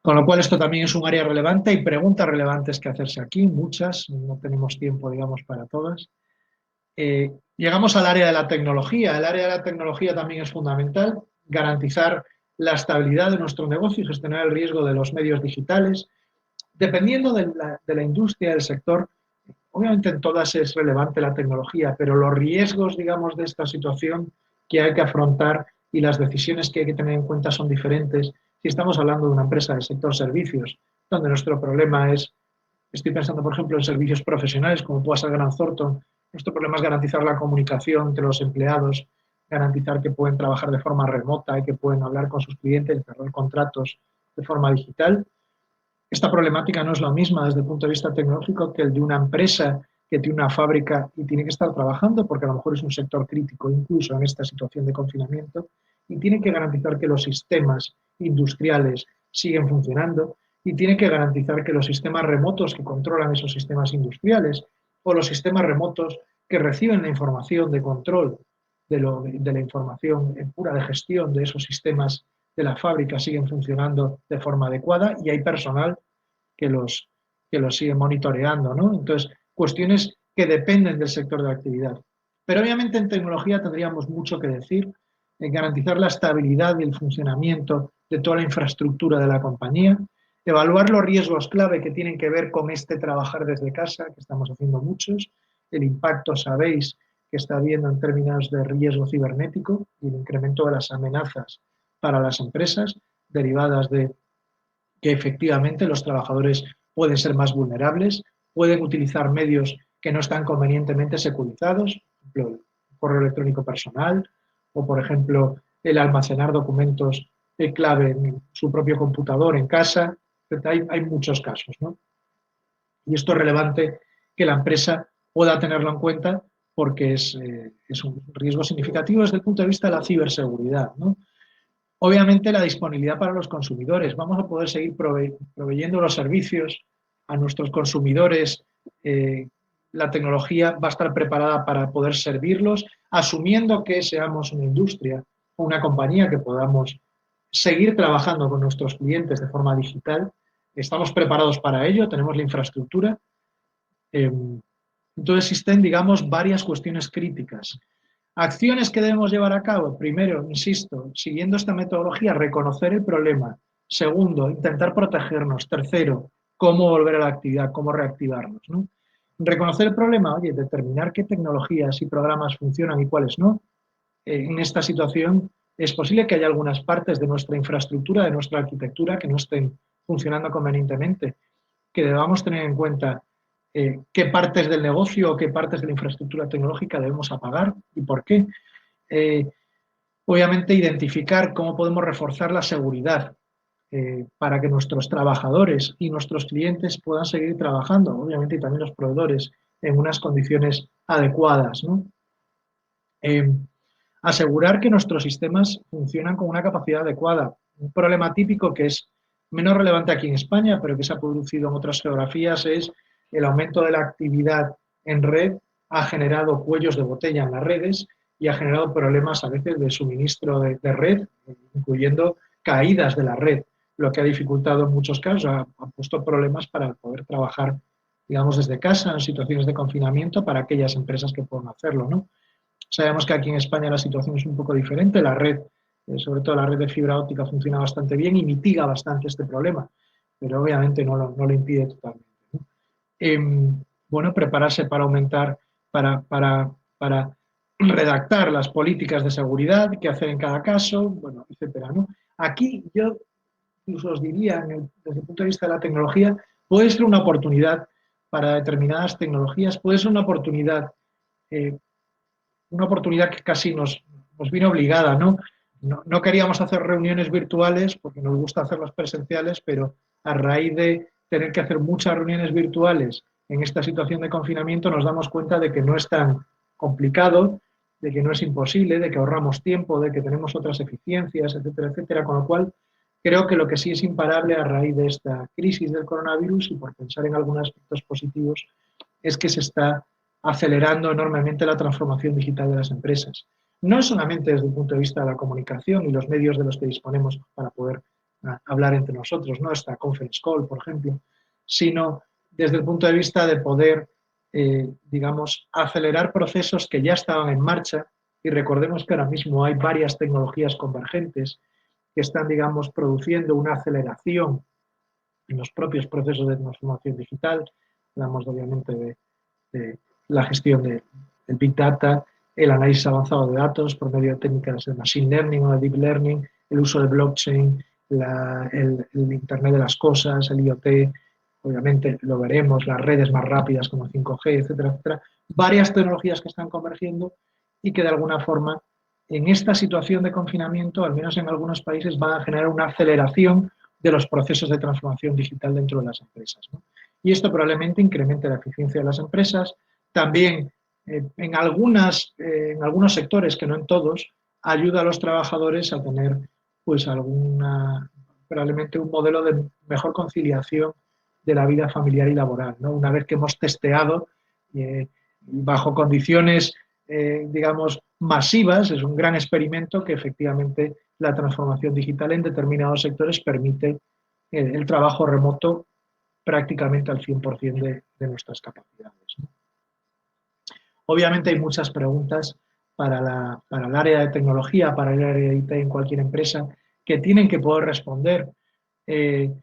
Con lo cual esto también es un área relevante. Hay preguntas relevantes que hacerse aquí, muchas, no tenemos tiempo, digamos, para todas. Llegamos al área de la tecnología. El área de la tecnología también es fundamental, garantizar la estabilidad de nuestro negocio y gestionar el riesgo de los medios digitales. Dependiendo de la industria, del sector, obviamente en todas es relevante la tecnología, pero los riesgos, digamos, de esta situación que hay que afrontar y las decisiones que hay que tener en cuenta son diferentes. Si estamos hablando de una empresa del sector servicios, donde nuestro problema es, estoy pensando, por ejemplo, en servicios profesionales, como pueda ser Grant Thornton, nuestro problema es garantizar la comunicación entre los empleados, garantizar que pueden trabajar de forma remota y que pueden hablar con sus clientes y cerrar contratos de forma digital. Esta problemática no es la misma desde el punto de vista tecnológico que el de una empresa que tiene una fábrica y tiene que estar trabajando porque a lo mejor es un sector crítico, incluso en esta situación de confinamiento, y tiene que garantizar que los sistemas industriales siguen funcionando y tiene que garantizar que los sistemas remotos que controlan esos sistemas industriales o los sistemas remotos que reciben la información de control de la información pura de gestión de esos sistemas de la fábrica siguen funcionando de forma adecuada y hay personal que los sigue monitoreando, ¿no? Entonces, cuestiones que dependen del sector de la actividad. Pero obviamente en tecnología tendríamos mucho que decir en garantizar la estabilidad y el funcionamiento de toda la infraestructura de la compañía, evaluar los riesgos clave que tienen que ver con este trabajar desde casa, que estamos haciendo muchos, el impacto, sabéis, que está habiendo en términos de riesgo cibernético y el incremento de las amenazas para las empresas derivadas de que efectivamente los trabajadores pueden ser más vulnerables, pueden utilizar medios que no están convenientemente securizados, por ejemplo, el correo electrónico personal o, por ejemplo, el almacenar documentos clave en su propio computador en casa. Hay muchos casos, ¿no? Y esto es relevante que la empresa pueda tenerlo en cuenta porque es un riesgo significativo desde el punto de vista de la ciberseguridad, ¿no? Obviamente la disponibilidad para los consumidores. Vamos a poder seguir proveyendo los servicios a nuestros consumidores. La tecnología va a estar preparada para poder servirlos, asumiendo que seamos una industria o una compañía que podamos seguir trabajando con nuestros clientes de forma digital. Estamos preparados para ello, tenemos la infraestructura. Entonces existen, digamos, varias cuestiones críticas. Acciones que debemos llevar a cabo. Primero, insisto, siguiendo esta metodología, reconocer el problema. Segundo, intentar protegernos. Tercero, cómo volver a la actividad, cómo reactivarnos, ¿no? Reconocer el problema, oye, determinar qué tecnologías y programas funcionan y cuáles no. En esta situación es posible que haya algunas partes de nuestra infraestructura, de nuestra arquitectura, que no estén funcionando convenientemente, que debamos tener en cuenta qué partes del negocio o qué partes de la infraestructura tecnológica debemos apagar y por qué. Obviamente, identificar cómo podemos reforzar la seguridad para que nuestros trabajadores y nuestros clientes puedan seguir trabajando, obviamente, y también los proveedores, en unas condiciones adecuadas, ¿no? Asegurar que nuestros sistemas funcionan con una capacidad adecuada. Un problema típico que es menos relevante aquí en España, pero que se ha producido en otras geografías, es el aumento de la actividad en red ha generado cuellos de botella en las redes y ha generado problemas a veces de suministro de red, incluyendo caídas de la red, lo que ha dificultado en muchos casos, ha puesto problemas para poder trabajar, digamos, desde casa en situaciones de confinamiento para aquellas empresas que puedan hacerlo, ¿no? Sabemos que aquí en España la situación es un poco diferente, la red, sobre todo la red de fibra óptica, funciona bastante bien y mitiga bastante este problema, pero obviamente no lo impide totalmente, ¿no? Bueno, prepararse para aumentar, para redactar las políticas de seguridad, qué hacer en cada caso, bueno, etcétera, ¿no? Aquí yo incluso os diría, desde el punto de vista de la tecnología, puede ser una oportunidad para determinadas tecnologías, puede ser eh, una oportunidad que casi nos vino obligada, ¿no? No queríamos hacer reuniones virtuales porque nos gusta hacerlas presenciales, pero a raíz de tener que hacer muchas reuniones virtuales en esta situación de confinamiento nos damos cuenta de que no es tan complicado, de que no es imposible, de que ahorramos tiempo, de que tenemos otras eficiencias, etcétera, etcétera, con lo cual creo que lo que sí es imparable a raíz de esta crisis del coronavirus y por pensar en algunos aspectos positivos es que se está acelerando enormemente la transformación digital de las empresas. no solamente desde el punto de vista de la comunicación y los medios de los que disponemos para poder hablar entre nosotros, ¿no? Esta conference call, por ejemplo, sino desde el punto de vista de poder, digamos, acelerar procesos que ya estaban en marcha. Y recordemos que ahora mismo hay varias tecnologías convergentes que están, digamos, produciendo una aceleración en los propios procesos de transformación digital. Hablamos, obviamente, de la gestión del Big Data, el análisis avanzado de datos por medio de técnicas de Machine Learning o de Deep Learning, el uso de blockchain, el Internet de las cosas, el IoT, obviamente lo veremos, las redes más rápidas como 5G, etcétera, etcétera. Varias tecnologías que están convergiendo y que de alguna forma en esta situación de confinamiento, al menos en algunos países, van a generar una aceleración de los procesos de transformación digital dentro de las empresas, ¿no? Y esto probablemente incremente la eficiencia de las empresas. También en algunos sectores, que no en todos, ayuda a los trabajadores a tener pues probablemente un modelo de mejor conciliación de la vida familiar y laboral, ¿no? Una vez que hemos testeado bajo condiciones, digamos, masivas, es un gran experimento que efectivamente la transformación digital en determinados sectores permite el trabajo remoto prácticamente al 100% de nuestras capacidades, ¿no? Obviamente hay muchas preguntas para el área de tecnología, para el área de IT en cualquier empresa, que tienen que poder responder. ¿Qué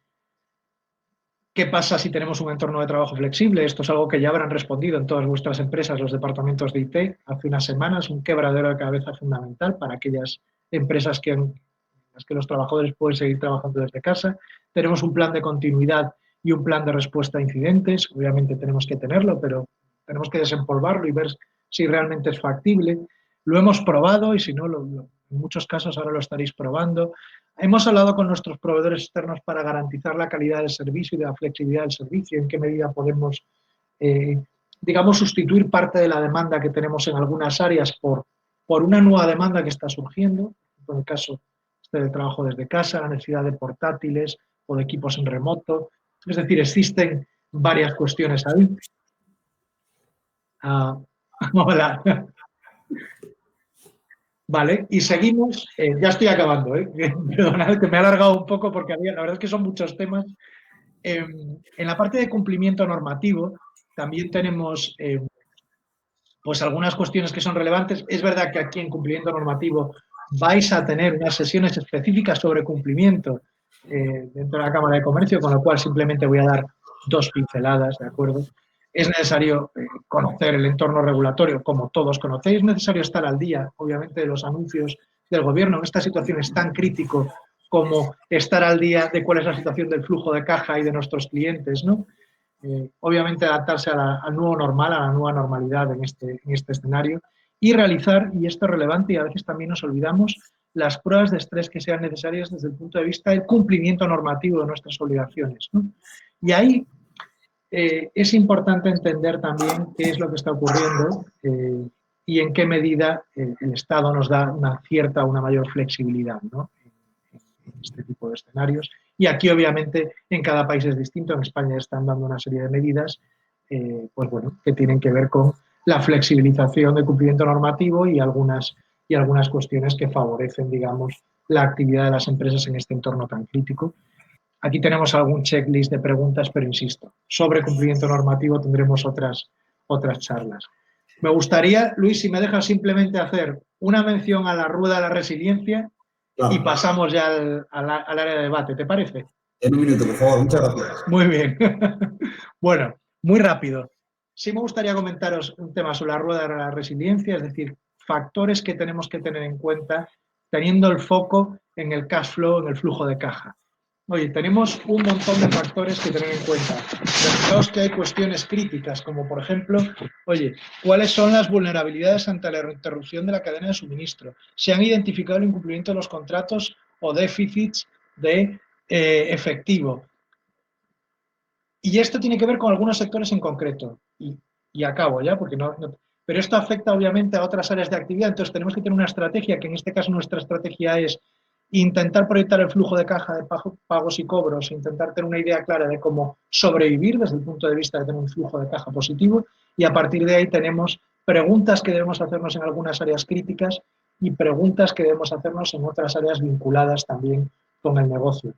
pasa si tenemos un entorno de trabajo flexible? Esto es algo que ya habrán respondido en todas vuestras empresas los departamentos de IT hace unas semanas, un quebradero de cabeza fundamental para aquellas empresas en las que los trabajadores pueden seguir trabajando desde casa. Tenemos un plan de continuidad y un plan de respuesta a incidentes. Obviamente tenemos que tenerlo, pero tenemos que desempolvarlo y ver si realmente es factible. Lo hemos probado y si no, en muchos casos ahora lo estaréis probando. Hemos hablado con nuestros proveedores externos para garantizar la calidad del servicio y de la flexibilidad del servicio, en qué medida podemos, digamos, sustituir parte de la demanda que tenemos en algunas áreas por una nueva demanda que está surgiendo, en el caso del trabajo desde casa, la necesidad de portátiles o de equipos en remoto. Es decir, existen varias cuestiones ahí. Hola. Vale, y seguimos. Ya estoy acabando, ¿eh? Perdonad que me he alargado un poco porque la verdad es que son muchos temas. En la parte de cumplimiento normativo también tenemos pues algunas cuestiones que son relevantes. Es verdad que aquí en cumplimiento normativo vais a tener unas sesiones específicas sobre cumplimiento dentro de la Cámara de Comercio, con lo cual simplemente voy a dar dos pinceladas, ¿de acuerdo? Es necesario conocer el entorno regulatorio, como todos conocéis. Es necesario estar al día, obviamente, de los anuncios del gobierno. En esta situación es tan crítico como estar al día de cuál es la situación del flujo de caja y de nuestros clientes, ¿no? Obviamente adaptarse al nuevo normal, a la nueva normalidad en este escenario y realizar, y esto es relevante y a veces también nos olvidamos, las pruebas de estrés que sean necesarias desde el punto de vista del cumplimiento normativo de nuestras obligaciones, ¿no? Y ahí es importante entender también qué es lo que está ocurriendo y en qué medida el Estado nos da una mayor flexibilidad, ¿no? En este tipo de escenarios. Y aquí, obviamente, en cada país es distinto. En España están dando una serie de medidas pues bueno, que tienen que ver con la flexibilización del cumplimiento normativo y algunas cuestiones que favorecen, digamos, la actividad de las empresas en este entorno tan crítico. Aquí tenemos algún checklist de preguntas, pero insisto, sobre cumplimiento normativo tendremos otras charlas. Me gustaría, Luis, si me dejas simplemente hacer una mención a la rueda de la resiliencia. Claro. Y pasamos ya al área de debate, ¿te parece? En un minuto, por favor, muchas gracias. Muy bien. Bueno, muy rápido. Sí me gustaría comentaros un tema sobre la rueda de la resiliencia, es decir, factores que tenemos que tener en cuenta teniendo el foco en el cash flow, en el flujo de caja. Oye, tenemos un montón de factores que tener en cuenta. Fijaos que hay cuestiones críticas, como por ejemplo, oye, ¿cuáles son las vulnerabilidades ante la interrupción de la cadena de suministro? ¿Se han identificado el incumplimiento de los contratos o déficits de efectivo? Y esto tiene que ver con algunos sectores en concreto. Y acabo ya, porque pero esto afecta obviamente a otras áreas de actividad, entonces tenemos que tener una estrategia, que en este caso nuestra estrategia es intentar proyectar el flujo de caja de pagos y cobros, intentar tener una idea clara de cómo sobrevivir desde el punto de vista de tener un flujo de caja positivo, y a partir de ahí tenemos preguntas que debemos hacernos en algunas áreas críticas, y preguntas que debemos hacernos en otras áreas vinculadas también con el negocio.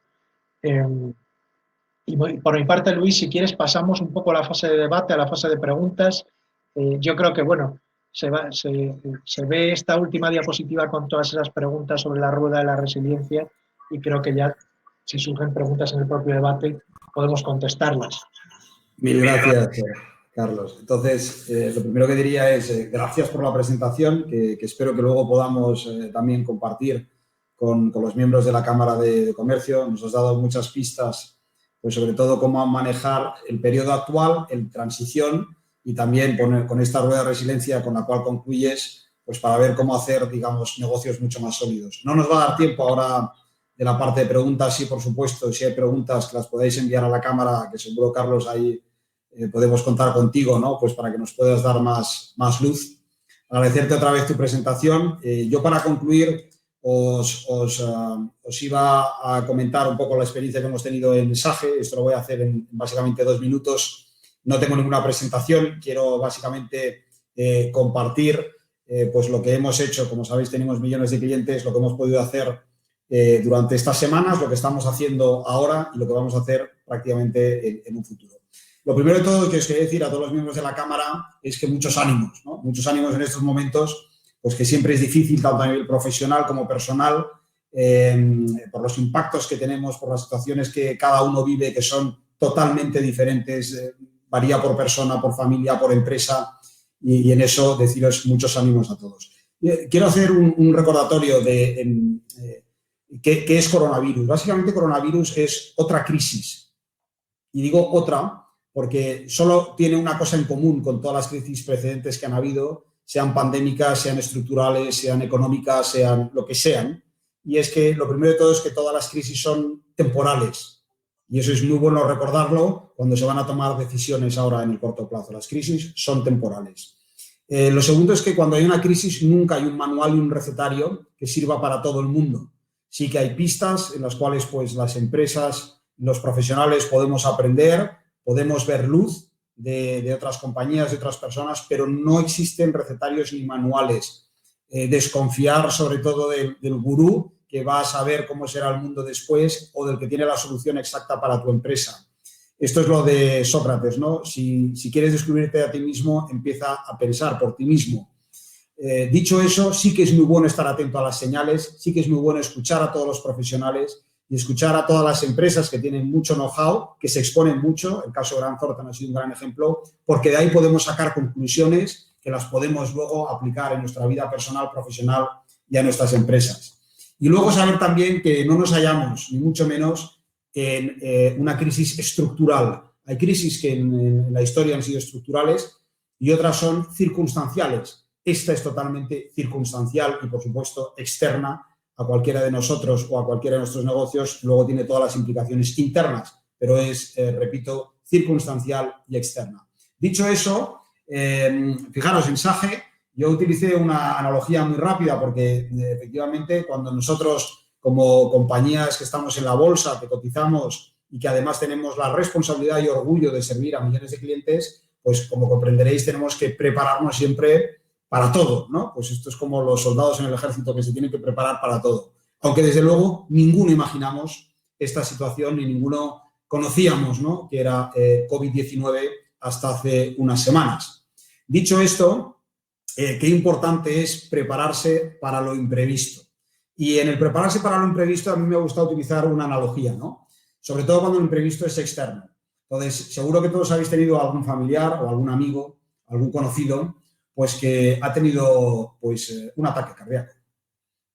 Y por mi parte, Luis, si quieres, pasamos un poco a la fase de debate, a la fase de preguntas. Yo creo que, bueno, se ve esta última diapositiva con todas esas preguntas sobre la rueda de la resiliencia y creo que ya, si surgen preguntas en el propio debate, podemos contestarlas. Mil gracias, Carlos. Entonces, lo primero que diría es gracias por la presentación, que espero que luego podamos también compartir con los miembros de la Cámara de Comercio. Nos has dado muchas pistas, pues sobre todo cómo manejar el periodo actual, en transición, y también con esta rueda de resiliencia con la cual concluyes, pues para ver cómo hacer, digamos, negocios mucho más sólidos. No nos va a dar tiempo ahora de la parte de preguntas, sí, por supuesto, si hay preguntas que las podéis enviar a la Cámara, que seguro, Carlos, ahí podemos contar contigo, ¿no? Pues para que nos puedas dar más luz. Agradecerte otra vez tu presentación. Yo, para concluir, os iba a comentar un poco la experiencia que hemos tenido en SAGE. Esto lo voy a hacer en básicamente 2 minutos. No tengo ninguna presentación. Quiero básicamente compartir pues lo que hemos hecho. Como sabéis, tenemos millones de clientes, lo que hemos podido hacer durante estas semanas, lo que estamos haciendo ahora y lo que vamos a hacer prácticamente en un futuro. Lo primero de todo que os quería decir a todos los miembros de la Cámara es que muchos ánimos, ¿no? Muchos ánimos en estos momentos, pues que siempre es difícil, tanto a nivel profesional como personal, por los impactos que tenemos, por las situaciones que cada uno vive, que son totalmente diferentes, varía por persona, por familia, por empresa, y en eso deciros muchos ánimos a todos. Quiero hacer un recordatorio de qué es coronavirus. Básicamente, coronavirus es otra crisis. Y digo otra porque solo tiene una cosa en común con todas las crisis precedentes que han habido, sean pandémicas, sean estructurales, sean económicas, sean lo que sean. Y es que lo primero de todo es que todas las crisis son temporales. Y eso es muy bueno recordarlo cuando se van a tomar decisiones ahora en el corto plazo. Las crisis son temporales. Lo segundo es que cuando hay una crisis nunca hay un manual y un recetario que sirva para todo el mundo. Sí que hay pistas en las cuales pues, las empresas, los profesionales podemos aprender, podemos ver luz de otras compañías, de otras personas, pero no existen recetarios ni manuales. Desconfiar sobre todo del gurú que va a saber cómo será el mundo después o del que tiene la solución exacta para tu empresa. Esto es lo de Sócrates, ¿no? Si quieres descubrirte a ti mismo, empieza a pensar por ti mismo. Dicho eso, sí que es muy bueno estar atento a las señales, sí que es muy bueno escuchar a todos los profesionales y escuchar a todas las empresas que tienen mucho know-how, que se exponen mucho. El caso de Grant Thornton ha sido un gran ejemplo, porque de ahí podemos sacar conclusiones que las podemos luego aplicar en nuestra vida personal, profesional y a nuestras empresas. Y luego saber también que no nos hallamos, ni mucho menos, en una crisis estructural. Hay crisis que en la historia han sido estructurales y otras son circunstanciales. Esta es totalmente circunstancial y, por supuesto, externa a cualquiera de nosotros o a cualquiera de nuestros negocios. Luego tiene todas las implicaciones internas, pero es, repito, circunstancial y externa. Dicho eso, fijaros, en SAGE yo utilicé una analogía muy rápida porque efectivamente cuando nosotros como compañías que estamos en la bolsa, que cotizamos y que además tenemos la responsabilidad y orgullo de servir a millones de clientes, pues como comprenderéis tenemos que prepararnos siempre para todo, ¿no? Pues esto es como los soldados en el ejército que se tienen que preparar para todo. Aunque desde luego ninguno imaginamos esta situación ni ninguno conocíamos, ¿no? Que era COVID-19 hasta hace unas semanas. Dicho esto, qué importante es prepararse para lo imprevisto. Y en el prepararse para lo imprevisto a mí me ha gustado utilizar una analogía, ¿no? Sobre todo cuando el imprevisto es externo. Entonces, seguro que todos habéis tenido algún familiar o algún amigo, algún conocido, pues que ha tenido pues, un ataque cardíaco.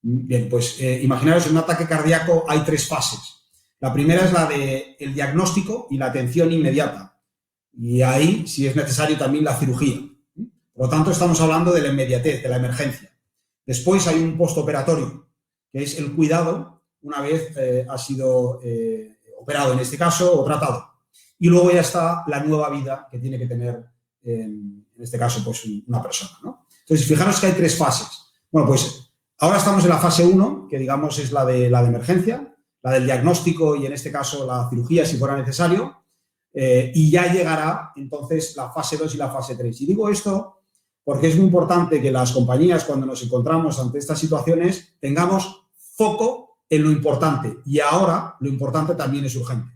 Bien, pues imaginaros, en un ataque cardíaco hay 3 fases. La primera es la del diagnóstico y la atención inmediata. Y ahí, si es necesario, también la cirugía. Por lo tanto, estamos hablando de la inmediatez, de la emergencia. Después hay un postoperatorio, que es el cuidado una vez ha sido operado, en este caso, o tratado. Y luego ya está la nueva vida que tiene que tener, en este caso, pues una persona, ¿no? Entonces, fijaros que hay 3 fases. Bueno, pues ahora estamos en la fase 1, que digamos es la de emergencia, la del diagnóstico y en este caso la cirugía si fuera necesario, y ya llegará entonces la fase 2 y la fase 3. Y digo esto porque es muy importante que las compañías, cuando nos encontramos ante estas situaciones, tengamos foco en lo importante. Y ahora lo importante también es urgente.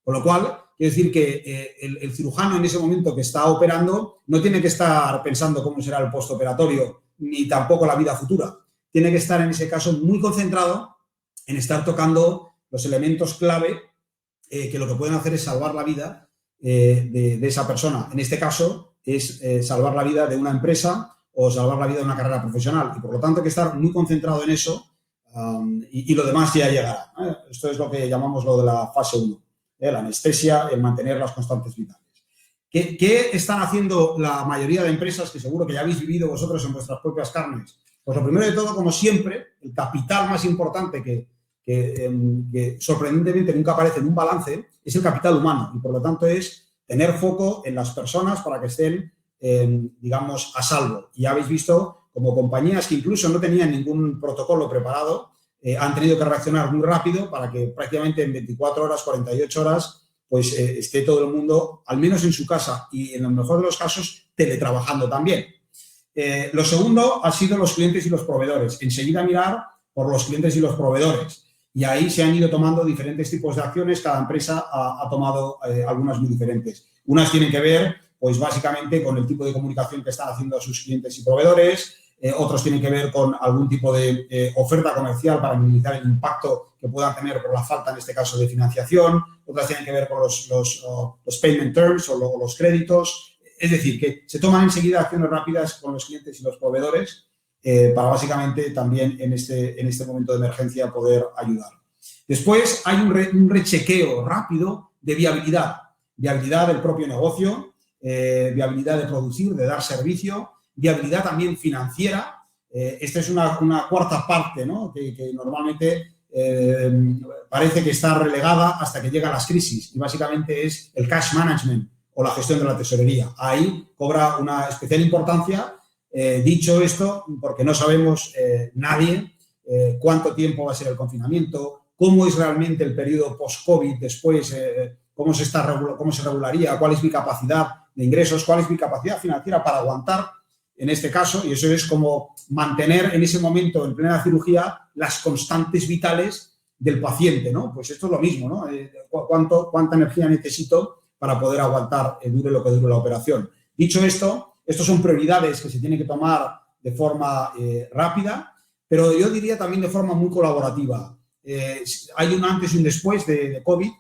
Con lo cual, quiero decir que el cirujano en ese momento que está operando no tiene que estar pensando cómo será el postoperatorio, ni tampoco la vida futura. Tiene que estar en ese caso muy concentrado en estar tocando los elementos clave que lo que pueden hacer es salvar la vida de esa persona. En este caso es salvar la vida de una empresa o salvar la vida de una carrera profesional. Y por lo tanto hay que estar muy concentrado en eso y lo demás ya llegará. Esto es lo que llamamos lo de la fase 1, la anestesia, el mantener las constantes vitales. ¿Qué están haciendo la mayoría de empresas que seguro que ya habéis vivido vosotros en vuestras propias carnes? Pues lo primero de todo, como siempre, el capital más importante que sorprendentemente nunca aparece en un balance es el capital humano y por lo tanto es tener foco en las personas para que estén, digamos, a salvo. Y ya habéis visto como compañías que incluso no tenían ningún protocolo preparado han tenido que reaccionar muy rápido para que prácticamente en 24 horas, 48 horas, pues esté todo el mundo, al menos en su casa y en el mejor de los casos, teletrabajando también. Lo segundo ha sido los clientes y los proveedores. Enseguida mirar por los clientes y los proveedores. Y ahí se han ido tomando diferentes tipos de acciones. Cada empresa ha tomado algunas muy diferentes. Unas tienen que ver, pues básicamente, con el tipo de comunicación que están haciendo a sus clientes y proveedores. Otros tienen que ver con algún tipo de oferta comercial para minimizar el impacto que puedan tener por la falta, en este caso, de financiación. Otras tienen que ver con los payment terms o los créditos. Es decir, que se toman enseguida acciones rápidas con los clientes y los proveedores para básicamente también en este momento de emergencia poder ayudar. Después hay un rechequeo rápido de viabilidad. Viabilidad del propio negocio, viabilidad de producir, de dar servicio, viabilidad también financiera. Esta es una cuarta parte, ¿no? que normalmente parece que está relegada hasta que llegan las crisis y básicamente es el cash management o la gestión de la tesorería. Ahí cobra una especial importancia. Dicho esto, porque no sabemos nadie cuánto tiempo va a ser el confinamiento, cómo es realmente el periodo post-COVID después, cómo se regularía, cuál es mi capacidad de ingresos, cuál es mi capacidad financiera para aguantar en este caso, y eso es como mantener en ese momento, en plena cirugía, las constantes vitales del paciente, ¿no? Pues esto es lo mismo, ¿no? ¿Cuánta energía necesito para poder aguantar, dure lo que dure la operación? Dicho esto, estas son prioridades que se tienen que tomar de forma rápida, pero yo diría también de forma muy colaborativa. Hay un antes y un después de COVID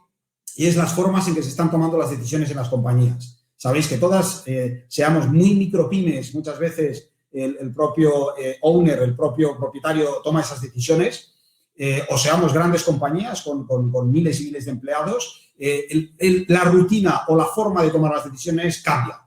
y es las formas en que se están tomando las decisiones en las compañías. Sabéis que todas seamos muy micropymes, muchas veces el propio owner, el propio propietario toma esas decisiones, o seamos grandes compañías con miles y miles de empleados, la rutina o la forma de tomar las decisiones cambia.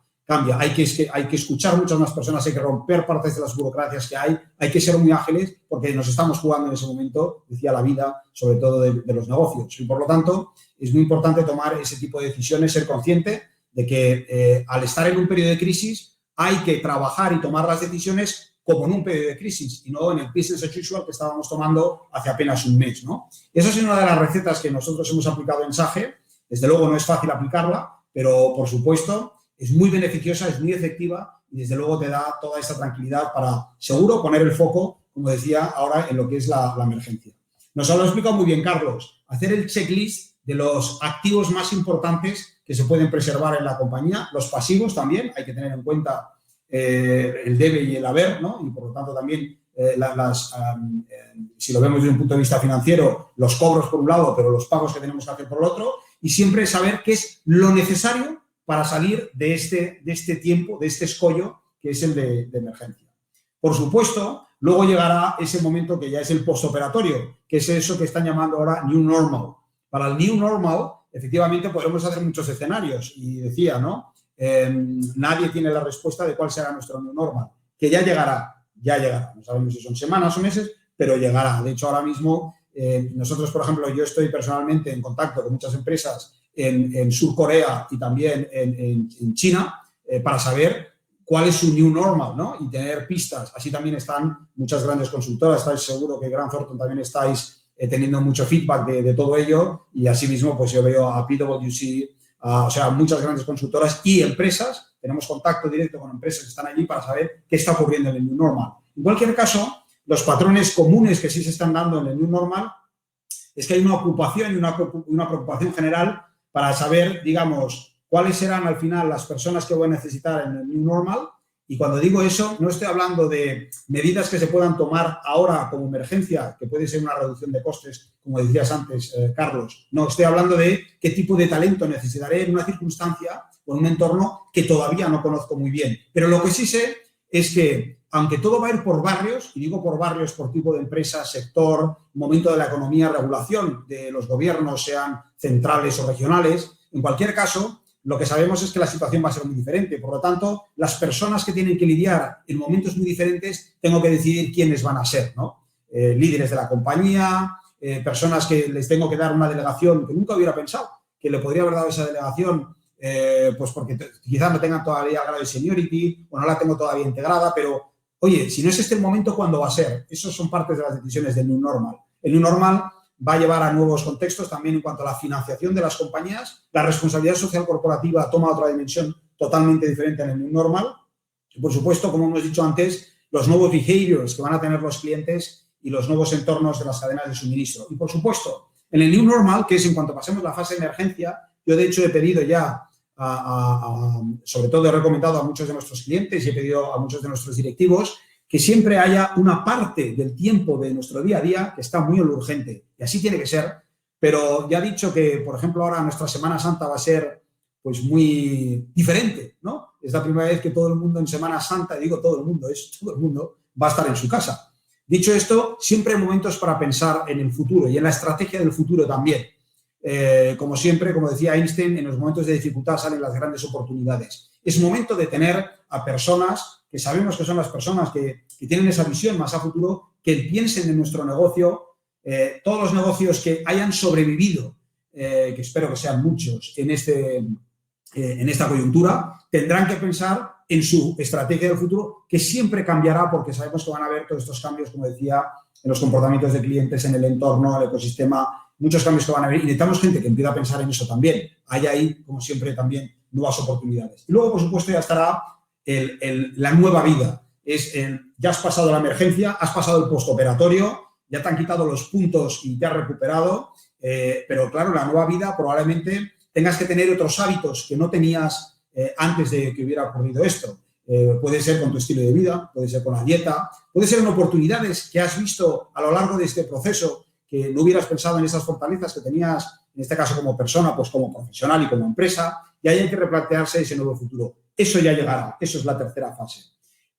Hay que escuchar muchas más personas, hay que romper partes de las burocracias que hay que ser muy ágiles porque nos estamos jugando en ese momento, decía, la vida, sobre todo de los negocios. Y por lo tanto, es muy importante tomar ese tipo de decisiones, ser consciente de que al estar en un periodo de crisis hay que trabajar y tomar las decisiones como en un periodo de crisis y no en el business as usual que estábamos tomando hace apenas un mes, ¿no? Esa es una de las recetas que nosotros hemos aplicado en SAGE. Desde luego no es fácil aplicarla, pero por supuesto es muy beneficiosa, es muy efectiva y desde luego te da toda esa tranquilidad para, seguro, poner el foco, como decía ahora, en lo que es la emergencia. Nos lo ha explicado muy bien Carlos, hacer el checklist de los activos más importantes que se pueden preservar en la compañía, los pasivos también, hay que tener en cuenta el debe y el haber, ¿no? Y por lo tanto también, si lo vemos desde un punto de vista financiero, los cobros por un lado, pero los pagos que tenemos que hacer por el otro, y siempre saber qué es lo necesario para salir de este tiempo, de este escollo que es el de emergencia. Por supuesto, luego llegará ese momento que ya es el postoperatorio, que es eso que están llamando ahora New Normal. Para el New Normal, efectivamente, podremos hacer muchos escenarios. Y decía, ¿no? Nadie tiene la respuesta de cuál será nuestro New Normal, que ya llegará. No sabemos si son semanas o meses, pero llegará. De hecho, ahora mismo, nosotros, por ejemplo, yo estoy personalmente en contacto con muchas empresas en Sur Corea y también en China para saber cuál es su New Normal, ¿no? Y tener pistas. Así también están muchas grandes consultoras. Estáis seguro que Grant Thornton también estáis teniendo mucho feedback de todo ello y asimismo pues yo veo a PwC, o sea, muchas grandes consultoras y empresas tenemos contacto directo con empresas que están allí para saber qué está ocurriendo en el New Normal. En cualquier caso, los patrones comunes que sí se están dando en el New Normal es que hay una ocupación y una preocupación general para saber, digamos, cuáles serán al final las personas que voy a necesitar en el New Normal. Y cuando digo eso, no estoy hablando de medidas que se puedan tomar ahora como emergencia, que puede ser una reducción de costes, como decías antes, Carlos. No, estoy hablando de qué tipo de talento necesitaré en una circunstancia o en un entorno que todavía no conozco muy bien. Pero lo que sí sé es que, aunque todo va a ir por barrios, y digo por barrios por tipo de empresa, sector, momento de la economía, regulación de los gobiernos, sean centrales o regionales, en cualquier caso, lo que sabemos es que la situación va a ser muy diferente. Por lo tanto, las personas que tienen que lidiar en momentos muy diferentes, tengo que decidir quiénes van a ser, ¿no? Líderes de la compañía, personas que les tengo que dar una delegación que nunca hubiera pensado que le podría haber dado esa delegación, pues porque quizás no tengan todavía grado de seniority o no la tengo todavía integrada, pero, oye, si no es este el momento, ¿cuándo va a ser? Esas son partes de las decisiones del New Normal. El New Normal va a llevar a nuevos contextos también en cuanto a la financiación de las compañías. La responsabilidad social corporativa toma otra dimensión totalmente diferente en el New Normal. Y, por supuesto, como hemos dicho antes, los nuevos behaviors que van a tener los clientes y los nuevos entornos de las cadenas de suministro. Y, por supuesto, en el New Normal, que es en cuanto pasemos la fase de emergencia, yo, de hecho, he pedido ya, sobre todo he recomendado a muchos de nuestros clientes y he pedido a muchos de nuestros directivos que siempre haya una parte del tiempo de nuestro día a día que está muy en lo urgente. Y así tiene que ser. Pero ya he dicho que, por ejemplo, ahora nuestra Semana Santa va a ser pues muy diferente, ¿no? Es la primera vez que todo el mundo en Semana Santa, y digo todo el mundo, va a estar en su casa. Dicho esto, siempre hay momentos para pensar en el futuro y en la estrategia del futuro también. Como siempre, como decía Einstein, en los momentos de dificultad salen las grandes oportunidades. Es momento de tener a personas que sabemos que son las personas que tienen esa visión más a futuro, que piensen en nuestro negocio, todos los negocios que hayan sobrevivido, que espero que sean muchos en esta coyuntura, tendrán que pensar en su estrategia del futuro, que siempre cambiará porque sabemos que van a haber todos estos cambios, como decía, en los comportamientos de clientes, en el entorno, el ecosistema, muchos cambios que van a haber. Y necesitamos gente que empiece a pensar en eso también. Hay ahí, como siempre, también nuevas oportunidades. Y luego, por supuesto, ya estará la nueva vida. Ya has pasado la emergencia, has pasado el postoperatorio, ya te han quitado los puntos y te has recuperado, pero claro, la nueva vida probablemente tengas que tener otros hábitos que no tenías antes de que hubiera ocurrido esto. Puede ser con tu estilo de vida, puede ser con la dieta, puede ser en oportunidades que has visto a lo largo de este proceso que no hubieras pensado en esas fortalezas que tenías, en este caso como persona, pues como profesional y como empresa, y ahí hay que replantearse ese nuevo futuro. Eso ya llegará, eso es la tercera fase.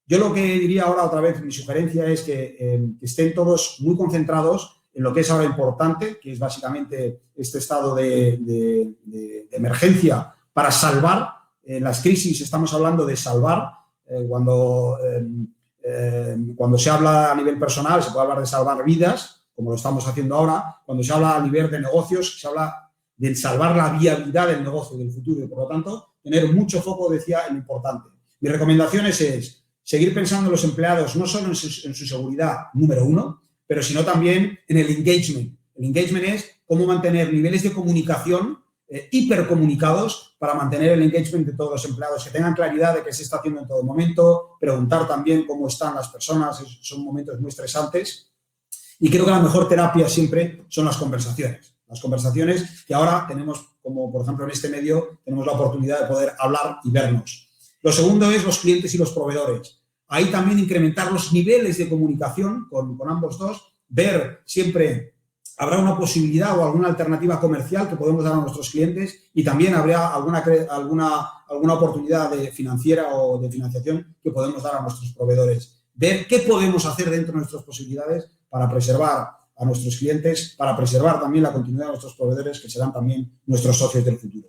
Yo lo que diría ahora otra vez, mi sugerencia es que estén todos muy concentrados en lo que es ahora importante, que es básicamente este estado de emergencia para salvar. En las crisis estamos hablando de salvar. Cuando se habla a nivel personal se puede hablar de salvar vidas, como lo estamos haciendo ahora. Cuando se habla a nivel de negocios, se habla de salvar la viabilidad del negocio del futuro y, por lo tanto, tener mucho foco, decía, en lo importante. Mis recomendaciones es seguir pensando en los empleados no solo en su seguridad, número uno, pero sino también en el engagement. El engagement es cómo mantener niveles de comunicación hipercomunicados para mantener el engagement de todos los empleados, que tengan claridad de qué se está haciendo en todo momento, preguntar también cómo están las personas, son momentos muy estresantes. Y creo que la mejor terapia siempre son las conversaciones. Las conversaciones que ahora tenemos, como por ejemplo en este medio, tenemos la oportunidad de poder hablar y vernos. Lo segundo es los clientes y los proveedores. Ahí también incrementar los niveles de comunicación con ambos dos, ver siempre, habrá una posibilidad o alguna alternativa comercial que podemos dar a nuestros clientes y también habrá alguna oportunidad financiera o de financiación que podemos dar a nuestros proveedores. Ver qué podemos hacer dentro de nuestras posibilidades para preservar a nuestros clientes, para preservar también la continuidad de nuestros proveedores, que serán también nuestros socios del futuro.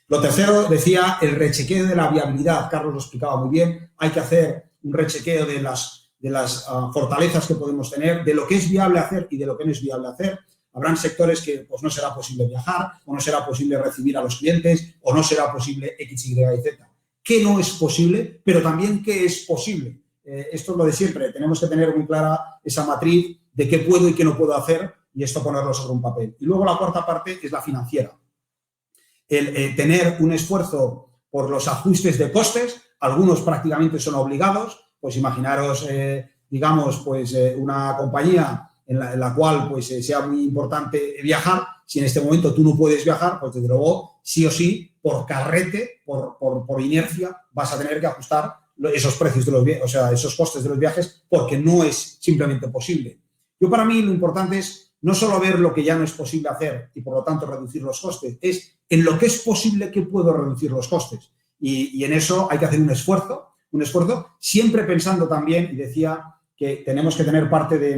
Lo tercero, decía, el rechequeo de la viabilidad. Carlos lo explicaba muy bien. Hay que hacer un rechequeo de las fortalezas que podemos tener, de lo que es viable hacer y de lo que no es viable hacer. Habrán sectores que pues, no será posible viajar, o no será posible recibir a los clientes, o no será posible X, Y y Z. ¿Qué no es posible? Pero también qué es posible. Esto es lo de siempre. Tenemos que tener muy clara esa matriz de qué puedo y qué no puedo hacer y esto ponerlo sobre un papel. Y luego la cuarta parte es la financiera. El tener un esfuerzo por los ajustes de costes, algunos prácticamente son obligados, pues imaginaros, digamos, pues una compañía en la cual pues sea muy importante viajar. Si en este momento tú no puedes viajar, pues desde luego, sí o sí, por carrete, por inercia, vas a tener que ajustar esos precios de los viajes, o sea, esos costes de los viajes, porque no es simplemente posible. Para mí lo importante es no solo ver lo que ya no es posible hacer y por lo tanto reducir los costes, es en lo que es posible que puedo reducir los costes. Y en eso hay que hacer un esfuerzo, siempre pensando también, y decía que tenemos que tener parte de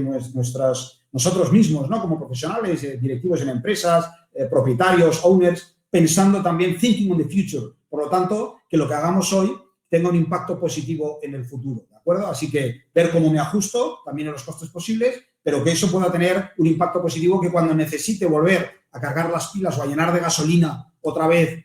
nosotros mismos, ¿no? Como profesionales, directivos en empresas, propietarios, owners, pensando también, thinking on the future. Por lo tanto, que lo que hagamos hoy tenga un impacto positivo en el futuro, ¿de acuerdo? Así que ver cómo me ajusto también en los costes posibles, pero que eso pueda tener un impacto positivo, que cuando necesite volver a cargar las pilas o a llenar de gasolina otra vez,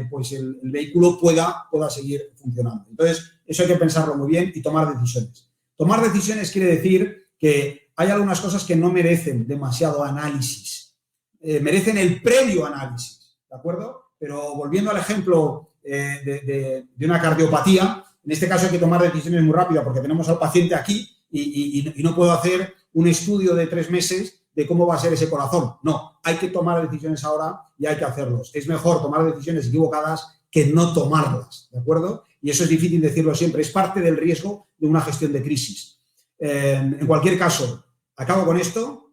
pues el vehículo pueda seguir funcionando. Entonces, eso hay que pensarlo muy bien y tomar decisiones. Tomar decisiones quiere decir que hay algunas cosas que no merecen demasiado análisis, merecen el previo análisis, ¿de acuerdo? Pero volviendo al ejemplo de una cardiopatía, en este caso hay que tomar decisiones muy rápidas porque tenemos al paciente aquí y no puedo hacer un estudio de 3 meses de cómo va a ser ese corazón. No, hay que tomar decisiones ahora y hay que hacerlos. Es mejor tomar decisiones equivocadas que no tomarlas, ¿de acuerdo? Y eso es difícil decirlo siempre, es parte del riesgo de una gestión de crisis. En cualquier caso, acabo con esto.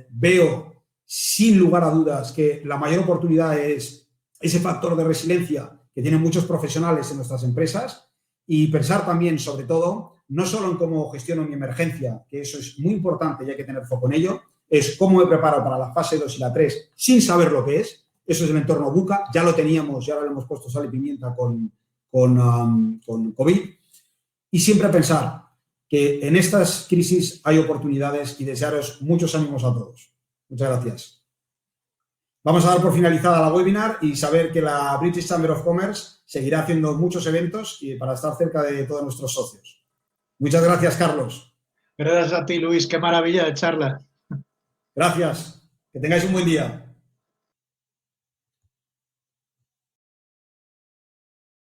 Veo, sin lugar a dudas, que la mayor oportunidad es ese factor de resiliencia que tienen muchos profesionales en nuestras empresas, y pensar también, sobre todo, no solo en cómo gestiono mi emergencia, que eso es muy importante y hay que tener foco en ello, es cómo me preparo para la fase 2 y la 3 sin saber lo que es. Eso es el entorno VUCA, ya lo teníamos, ya lo hemos puesto sal y pimienta con COVID. Y siempre pensar que en estas crisis hay oportunidades, y desearos muchos ánimos a todos. Muchas gracias. Vamos a dar por finalizada la webinar y saber que la British Chamber of Commerce seguirá haciendo muchos eventos y para estar cerca de todos nuestros socios. Muchas gracias, Carlos. Gracias a ti, Luis. Qué maravilla de charla. Gracias. Que tengáis un buen día.